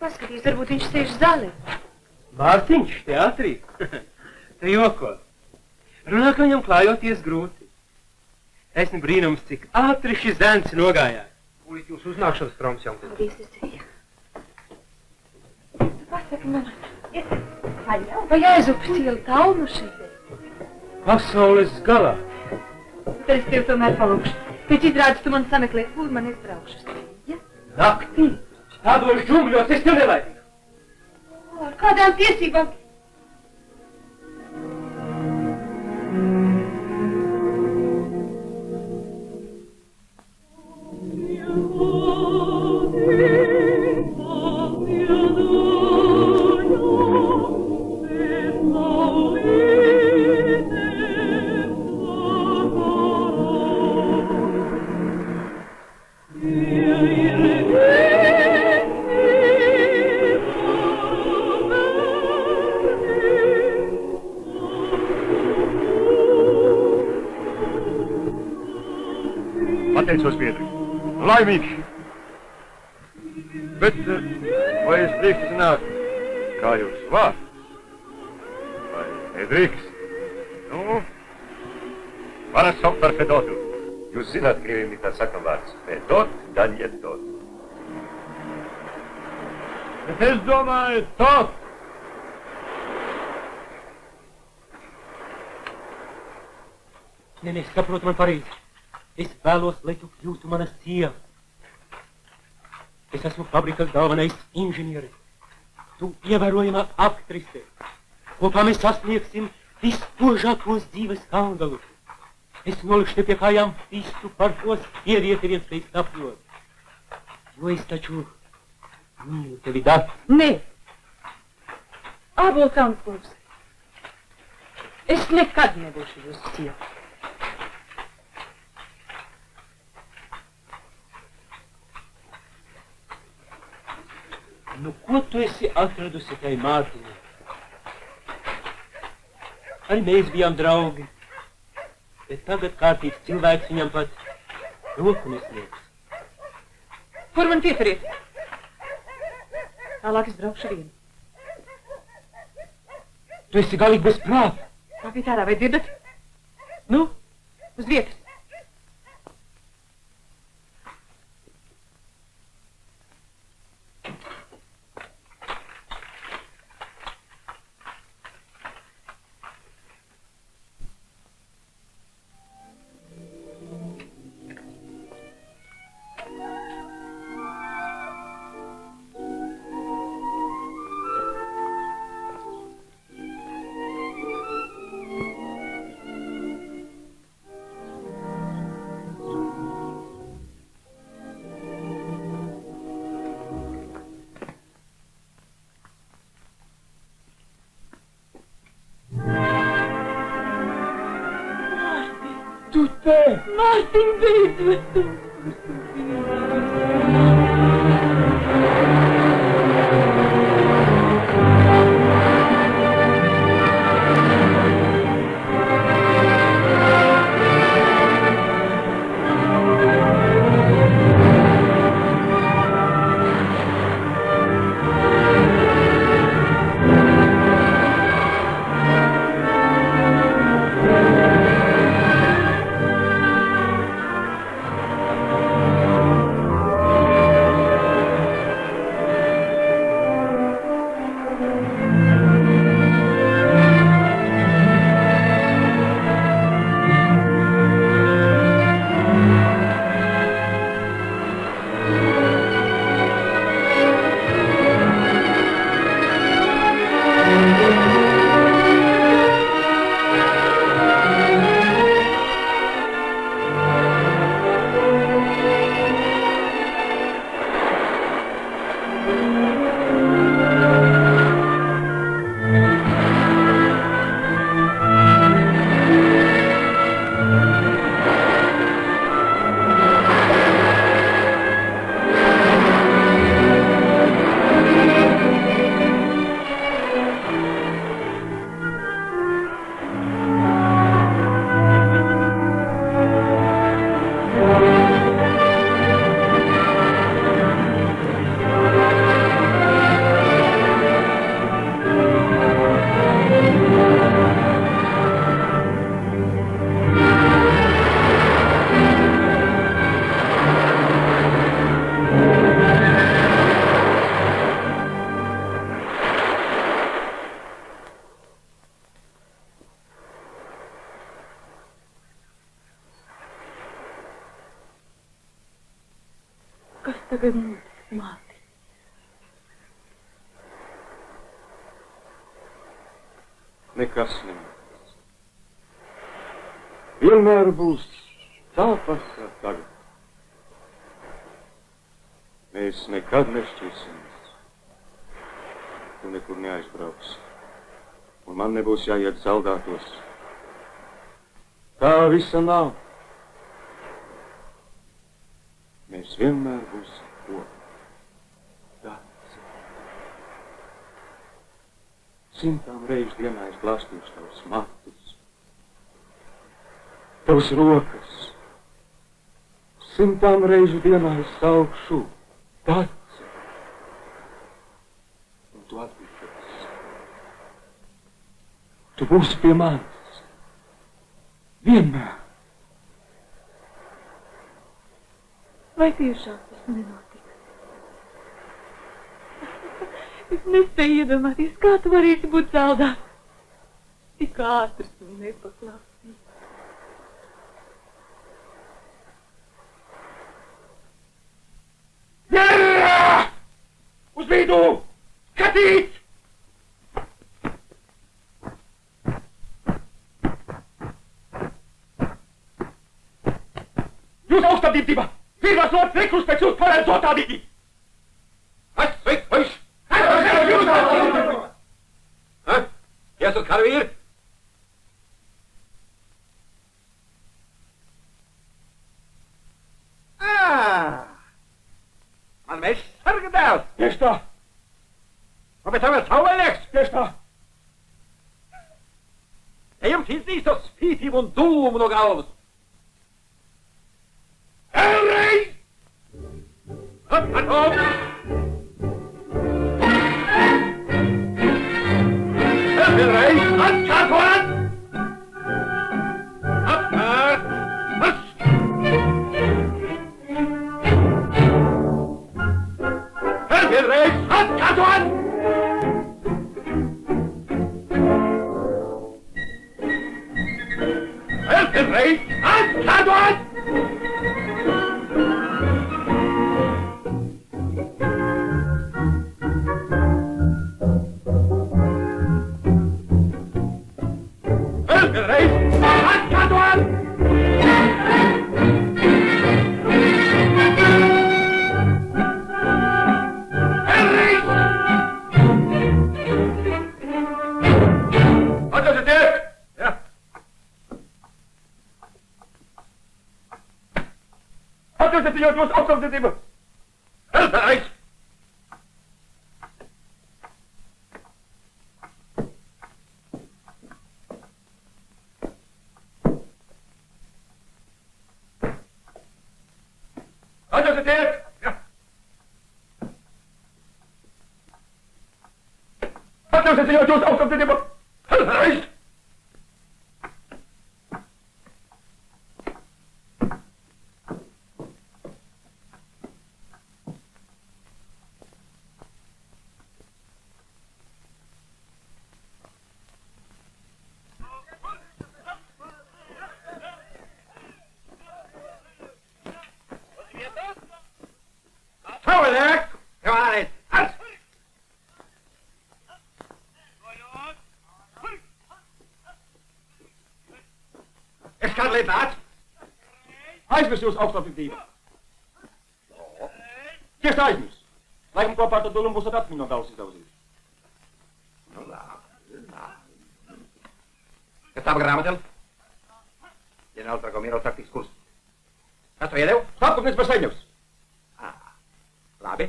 Paskaties, varbūt viņš sēž zālē. Mārtiņš, teātrī? Te joko. Runā, ka viņam klājoties grūti. Es nebrīnums, cik ātri šis zēns nogājās. Kūlīt jūs uznākšanas traumas jaunkundze. Paldies, es ceļā. Tu pasaki man, vai aizupes iela taunu šeit? Pasaules galā. Tad es tev tomēr palūkšu. Pēc izrādes tu man sameklē, kur man es braukšu uz tevi, ja? Naktī? Tādos džungļos es tev nelaidīšu. Ar kādām tiesībām? Pateicos, biedri. Laimīgi. Bet vai es drīkstu zināt, kā jūs vārds? Vai nedrīkst? Nu, varat saukt par Fedotu. Jūs zināt, krieviem ir tāds sakam vārds. Fedot, daņietot. Bet es domāju, tot. Nē, saprotu man pareizi. Es vēlos, lai tu kļūtu mana sieva. Es esmu fabrikas galvenais inženieris. Tu ievērojamā aktrise. Kopā mēs sasniegsim vispožākos dzīves skandalus. Es nolikšu te pie kājām visu, par ko spiedieti viens teiks sapņot. Jo es taču mīlu tevi, Dārts. Nē. Ābolkalns kungs. Es nekad nebūšu jūsu sieva. Nu, ko tu esi atradusi tai Mārtiņai? Arī mēs bijām draugi, bet tagad kārtīgs cilvēks viņam pat roku nesniegs. Kur man pieturiet? Tālāk es braukšu vienu. Tu esi galīgi bez prāta. Kāpēc ārā, vai dzirdat? Nu, uz vietas. Mārtiņ, beidzot! Kas tagad notiks, Mārtiņ? Nekas nenotiks. Vienmēr būs tāpat kā tagad. Mēs nekad nešķirsimies. Tu nekur neaizbrauks. Un man nebūs jāiet saldātos. Tā visa nav. Mēs vienmēr būsim kopā. Dārts. 100 reižu dienā es glāstīšu tavus matus, tavas rokas. 100 reižu dienā es saukšu Dārts. Un tu atbildēsi. Tu būsi pie manis. Vienmēr. Vai tiešām tas nenotiks? Es nespēju iedomāties, kā tu varēsi būt saldāts. Tik ātrs un nepaklausīgs. Jērā! Uz vidu! Skatīt! Jūs augstabdība! Pirmās lot priekšus pēc jūs paredzotādīgi! Sveiks, puiši! Esat karavīri? Man mēs sarga dēls! Tieši tā! Un pēc tam vēl savvaļnieks! Tieši tā! Ja jums izdīstos spītību un dūmu no galvas! Vēlreiz! Vēlreiz! Atkārtot! Apkārt! Vēlreiz! Atkārtot! Vēlreiz! Atkārtot! Atbildiet jūs augstabdība! Vēlreiz! Atbildiet! Atbildiet jūs augstabdība! Vēlreiz! Savvaļnieks! Kāvāniet! Es kādu lietu nāc? Aizmirs jūs augstabdība! Tieši aizmirs! Laikam kopā ar to dūlumu būs atmiņu no galvas izdauzījis. Nu, labi. Kas tā grāmatēl? Ģenerāls Dragomiro taktikas kurs. Kas to iedev? Stāpkutnis par Seņevs! Labi.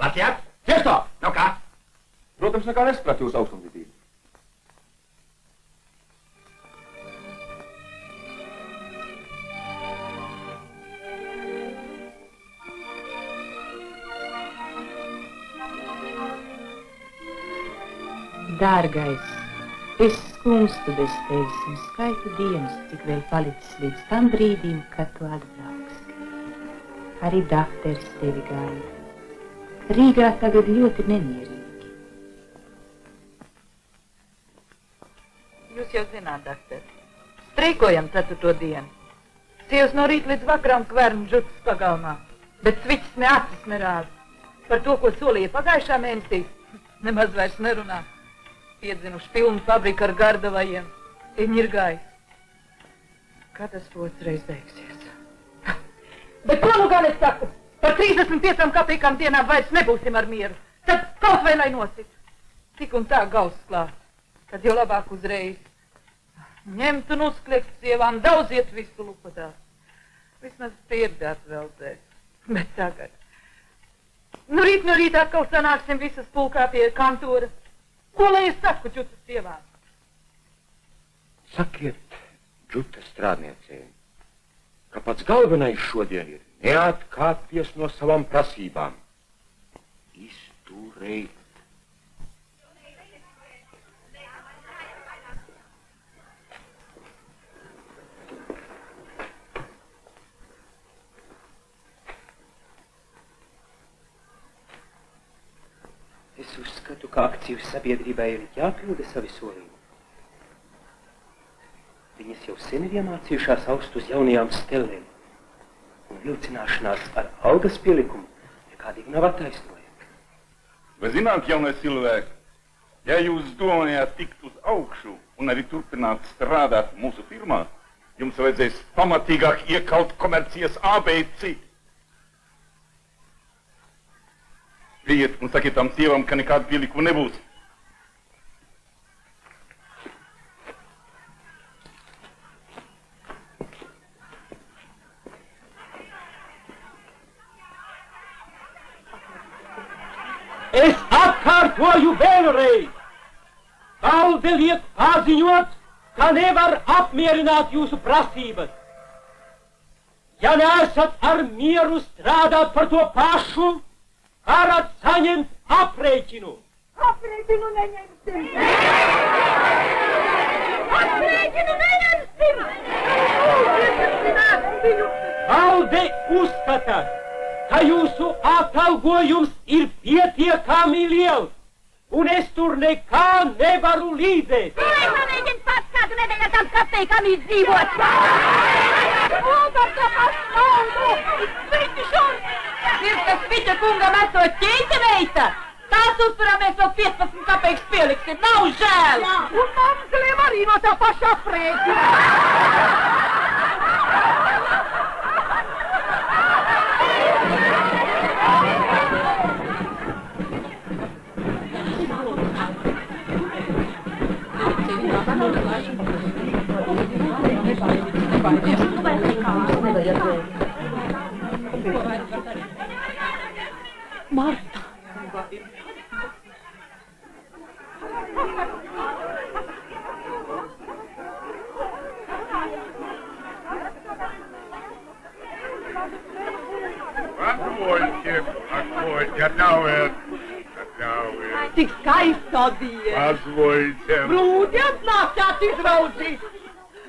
Lasījāt? Tieši tā! Nu kā? Protams, nekā nesprat jūs augstabdība. Dārgais, es skumstu bez tevis un skaitu dienas, cik vēl palicis līdz tam brīdim, kad tu atbrauksi. Arī dakteris tevi gaida. Rīgā tagad ļoti nemierīgi. Jūs jau zināt, dakteri, streikojam 4. dienu. Sievas no rīta līdz vakaram kvernu džutas pagalmā, bet sviķis ne acis nerāda. Par to, ko solīja pagājušā mēnesī, nemaz vairs nerunā. Piedzinuši pilnu fabriku ar gardavajiem. Viņi ir gājis. Kad tas reiz beigsies? Bet ko nu gan es saku? Par 35 kapikām dienā vairs nebūsim ar mieru. Tad kaut vai lai nosit. Tik un tā gauss klāt. Tad jau labāk uzreiz. Ņemt un uzkliegt sievām, daudziet visu lupatās. Vismaz pierdāt vēl dzēs. Bet tagad. Nu rīt atkal sanāksim visas pulkā pie kantora. Ko lai es saku džutas sievām? Sakiet, džutas strādniecēm, ka pats galvenais šodien ir neatkāpties no savām prasībām. Izturēt. Es uzskatu, ka akciju sabiedrībai ir jāpilda savi solījumi. Viņas jau sen ir iemācījušās aust uz jaunajām stelēm, un vilcināšanās ar algas pielikumu nekādīgi nav attaisnojama. Vai zināt, jaunais cilvēks, ja jūs domājat tikt uz augšu un arī turpināt strādāt mūsu firmā, jums vajadzēs pamatīgāk iekaut komercijas ABC. Iet un sakiet tam sievam, ka nekādu pieliku nebūs. Es atkārtoju vēlreiz. Valde liek paziņot, ka nevar apmierināt jūsu prasības. Ja neesat ar mieru strādāt par to pašu, varat saņemt aprēķinu. Aprēķinu neņemsim! Aprēķinu neņemsim! Valde uzskata, ka jūsu atalgojums ir pietiekami liels, un es tur nekā nevaru līdzēt. Mēģini pats kādu nedēļu tam kapteikam izdzīvot! Lūdzu, ka pats naudu! Spīti šur! Ir tas Viķa kungam esot ķīta meita! Tās uzturāmies vēl 15 kapeikas pieliksim, nav žēl! Un mamzeliem arī no tā paša aprēķina! Marta! Atļaujiet! Cik skaista diena! Atļaujiet! Brūdi atnākāt izraudzīt!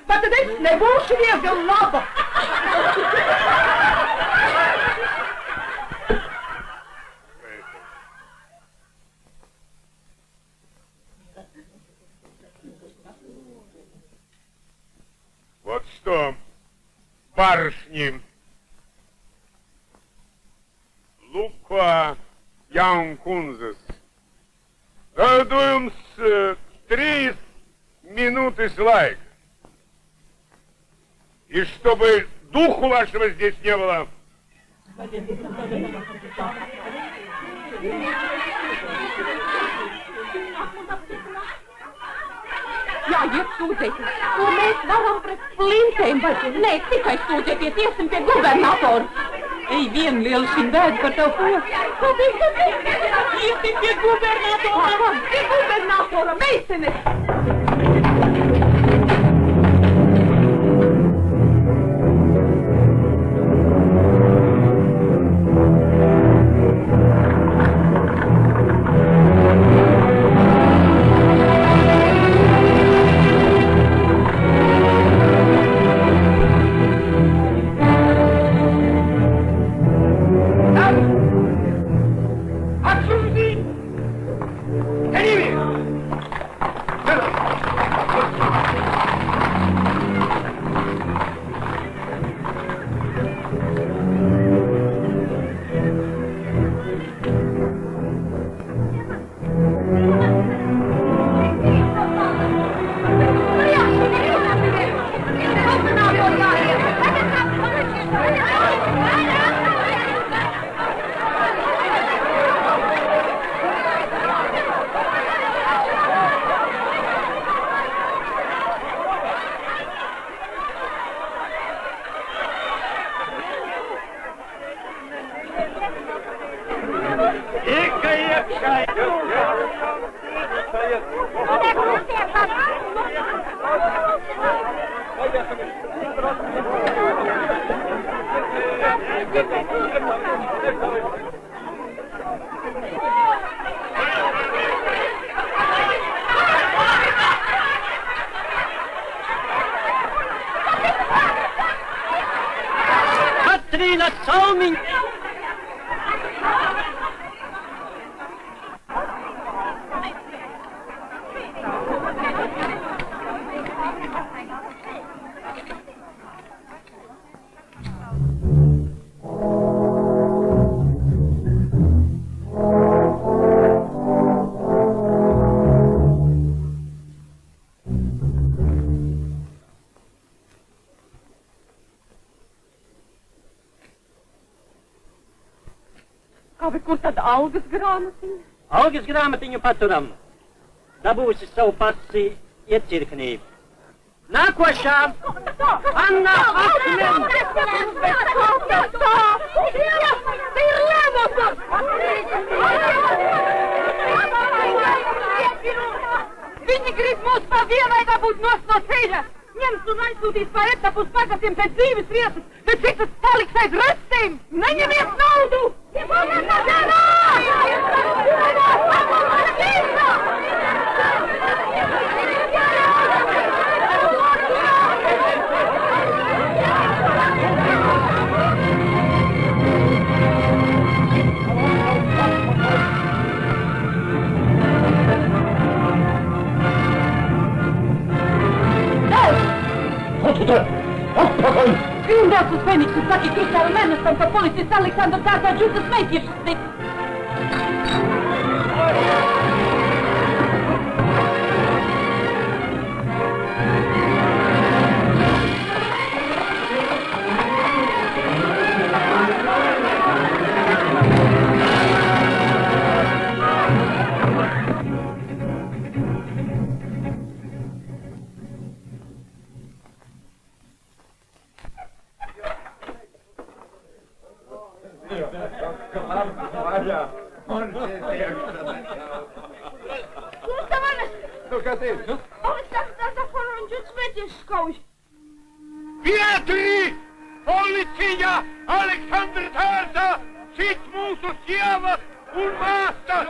Bet tad es nebūšu diezgan laba! Вот что, барышни, Luka Jaunkundzes, dadu jums 3 минуты лайка. И чтобы духу вашего здесь не было. Jā, iet sūdzēties. To mēs varam pret flintēm, bet ne tikai sūdzēties, iesim pie gubernatora. Ej, vienu lielu šim vēdu par tev postu. Iesim pie gubernatora. Pie gubernatora, meitenes. Katrīna Salmiņa! Abi, kur tad algas grāmatiņa? Algas grāmatiņu paturam. Dabūsi savu pasi iecirknī. Nākošā! Anna Akmeņa! Viņi grib mūs pa vienai dabūt nos no ceļa. Ņems un aizsūtīs pa etapus pagatiem pēc dzīves vietas, bet citas paliks aiz restīm. Neņemies naudu! Atpakaļ! Grindās uz Feniksu, saki Kristāla Mēnestam, ka policists Aleksandrs dārgā džutas meitiešas tiks. Nu, kas ir? Aleksandrs un džutas meitiešas skauj. Pietri! Policija! Aleksandra dārza! Sit mūsu sievas un māsas!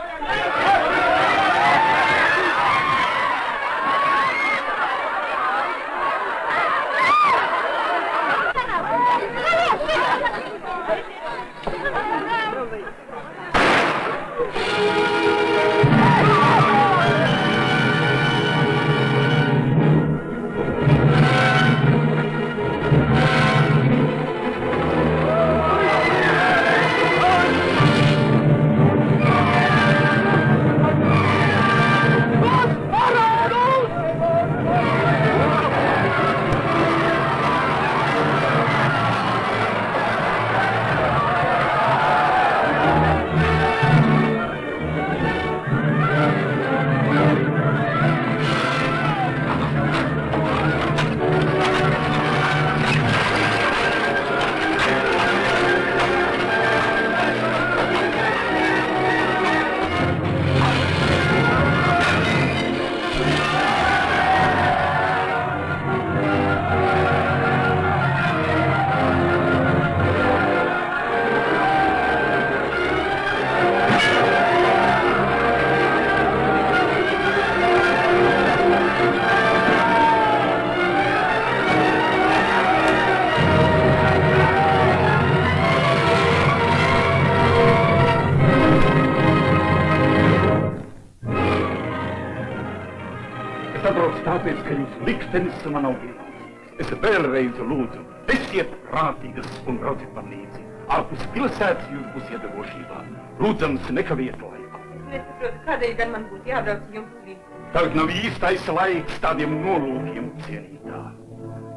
Tāpēc, ka jūs liktenis man nav vienāds. Es vēlreiz lūdzu, esiet prātīgas un brauciet man līdzi. Ārpus pilsētas jūs būsiet drošībā. Lūdzams, nekaviet laiku. Nesaprotu, kādēļ gan man būtu jābrauc jums līdzi? Tagad nav īstais laiks tādiem nolūkiem, cienītā.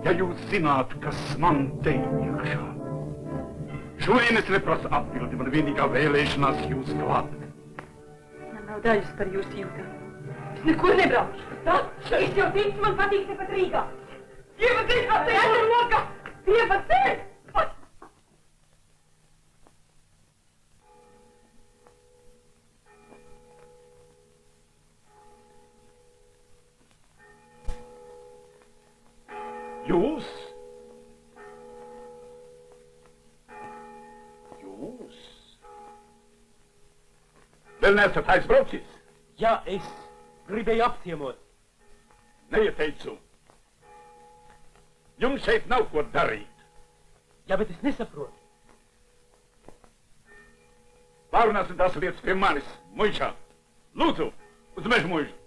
Ja jūs zinātu, kas man te iekšā. Šodien es neprasu atbildi, man vienīgā vēlēšanās jūs glābt. Man nav daļas par jūsu jūtām. Es nekur nebraucu. Es jau teicu, man patīk tepat Rīgā. Dieva dēļ, kā te ir lokā! Dieva dēļ! Jūs? Vēl neesat aizbraucis? Jā, es gribēju apciemot. Neieteicu. Jums šeit nav ko darīt. Jā, bet es nesaprotu. Pārunāsim tās lietas pie manis, muižā. Lūdzu, uz mežu muižu.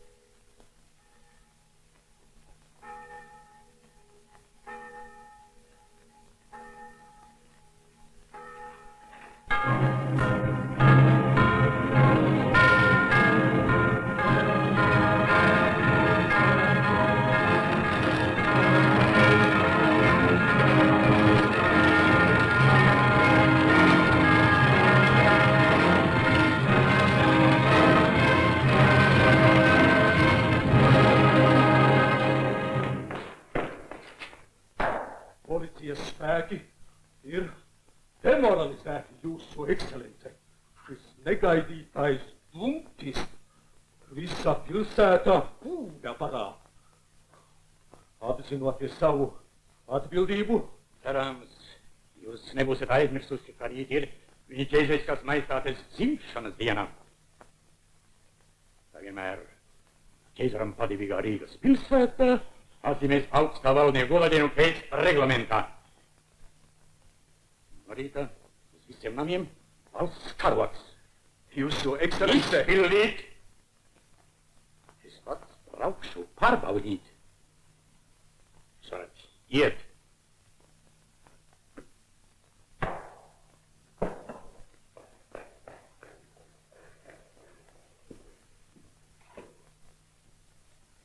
policijas spēki ir demoralizēti, jūsu ekscelence. Šis negaidītais blumpis visā pilsētā kūda parā. Apzinoties savu atbildību, cerams, jūs nebūsiet aizmirsusi, ka rīt ir viņa ķēžeļskās maistātes dzimšanas diena. Tā vienmēr ķēzaram padevīgā Rīgas pilsētā atzīmēs augstā valdnieku godadienu pēc reglamentā. No rīta uz visiem namiem valsts karoks. Jūsu ekscelence! Izpildīt! Es pats braukšu pārbaudīt. Jūs varat iet.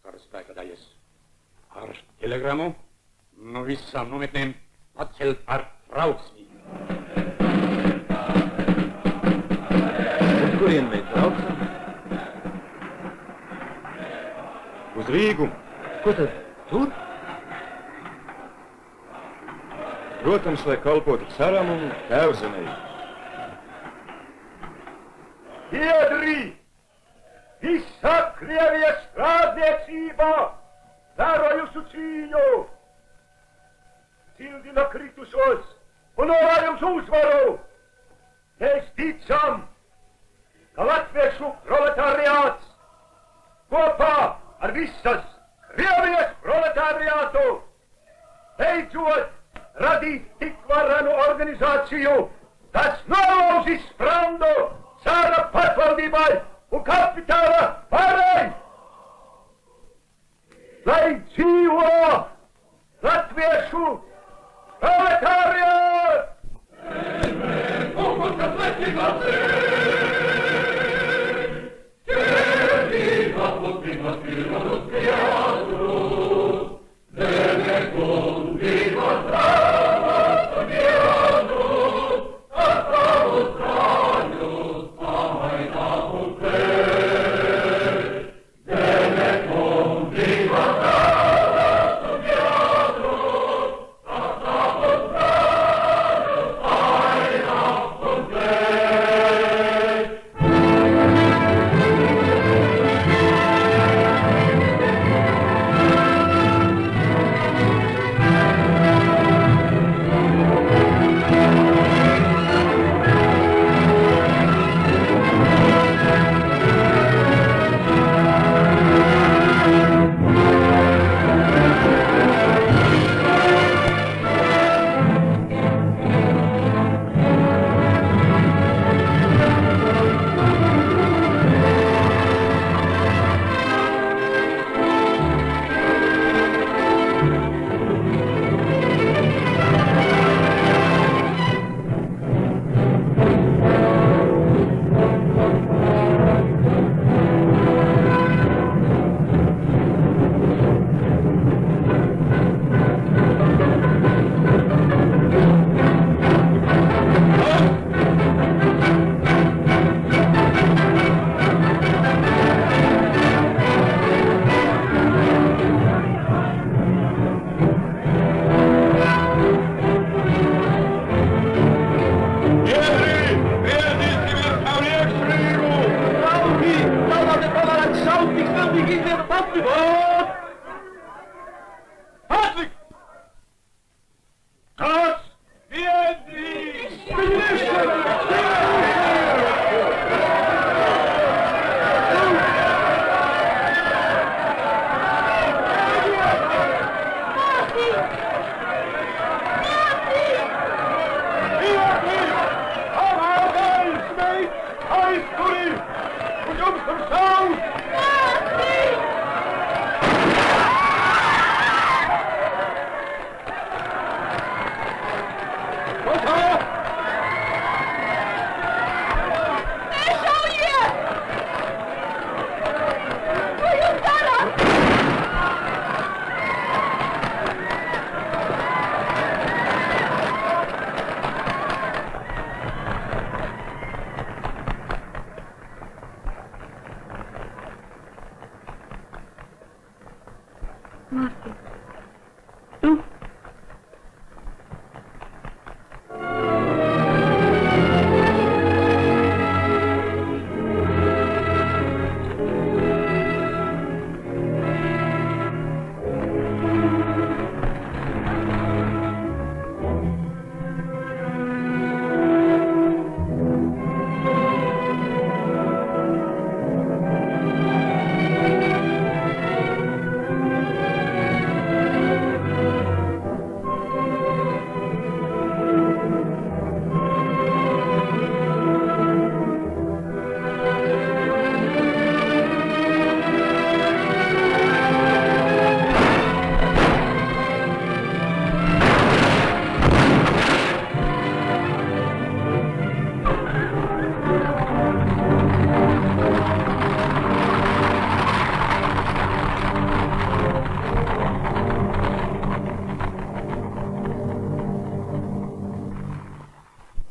Karaspēka daļas ar telegramu no visām nometnēm atcelt ar trauksmi. Uz kurien mēs braucam? Uz Rīgu. Ko tad tur? Protams, lai kalpotu caram un tēvzemei. Biedri! Visa Krievijas strādniecība vēro jūsu cīņu! Cildina kritušos un novār jums uzvaru! Mēs ticam, ka latviešu proletariāts kopā ar visas Krievijas proletariātu beidzot radīt tik varenu organizāciju, kas nolauzīs sprandu cara patvaldībai un kapitāla varai! Lai dzīvo latviešu proletariāts!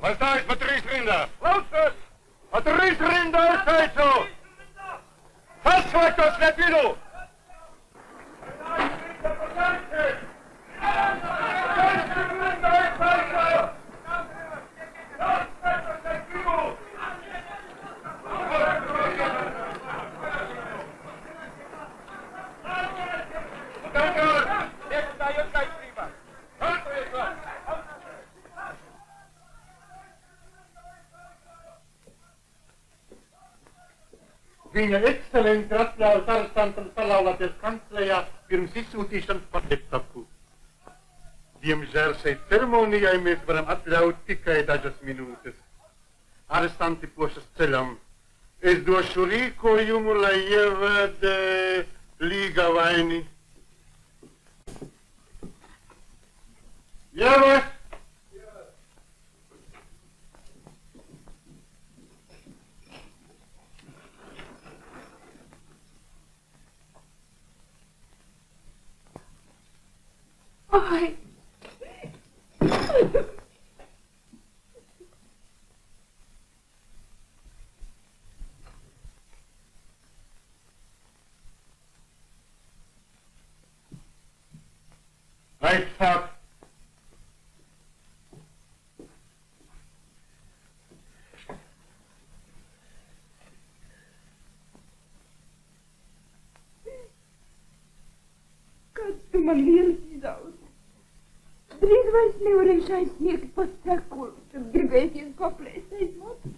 Altijd Patrice Rinder. Luister! Patrice Rinder, zei zo! Vastgelegd net wieder! Viņa ekscelence ir atļauts arestantam salauzties kanclejā pirms izsūtīšanas par Leptaku. Diemžēl šeit ceremonijai mēs varam atļaut tikai dažas minūtes. Arestanti pošas ceļam. Es došu rīkojumu, lai ievada līgavaini. Ievada! Ai. Reichstag! Kāds tu man liels izaudz. Drīz vairs nevarēšu aizsniegt pat sekulu, tad gribēsies paplēst aiz matu.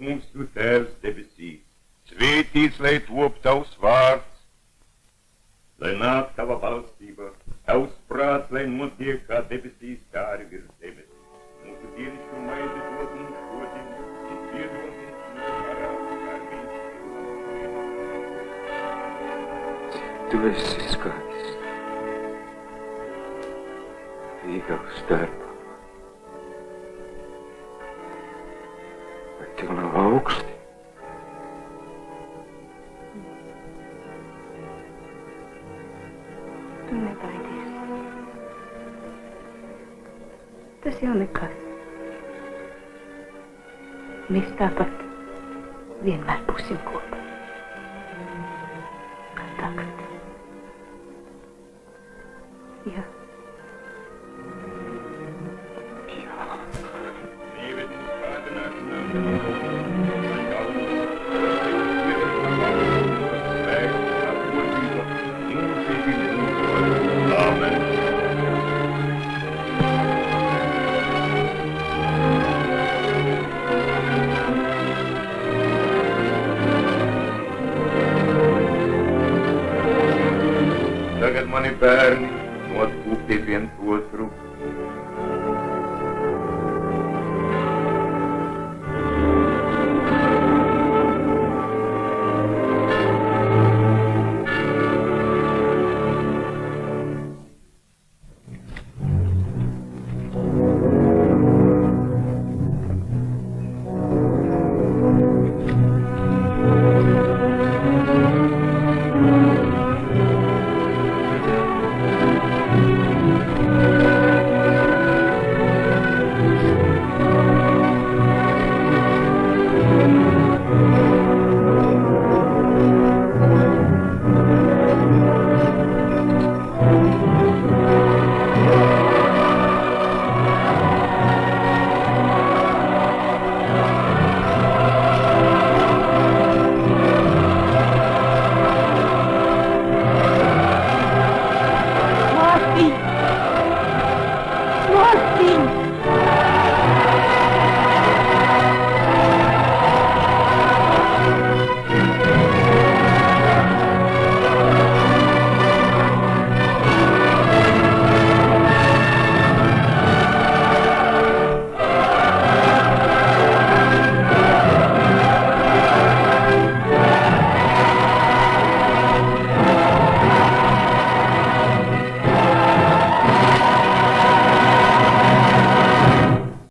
Mums tu tēvs debesīs, svētīts, lai top tavs vārds, lai nāk tava valstība, tavs prāts, lai notiek kā debesīs, tā arī virs zemes. Mūsu dienišķo maizi dod mums šodien, un piedod mums mūsu parādus, kā mēs Tu esi skaists. Īgavs darbā. Bet tev nav augsti. Tu nebaidies. Tas jau nekas. Mēs tāpat vienmēr būsim kopā. Kā tagad. Jā. Tagad mani bērni notkūpties viens otru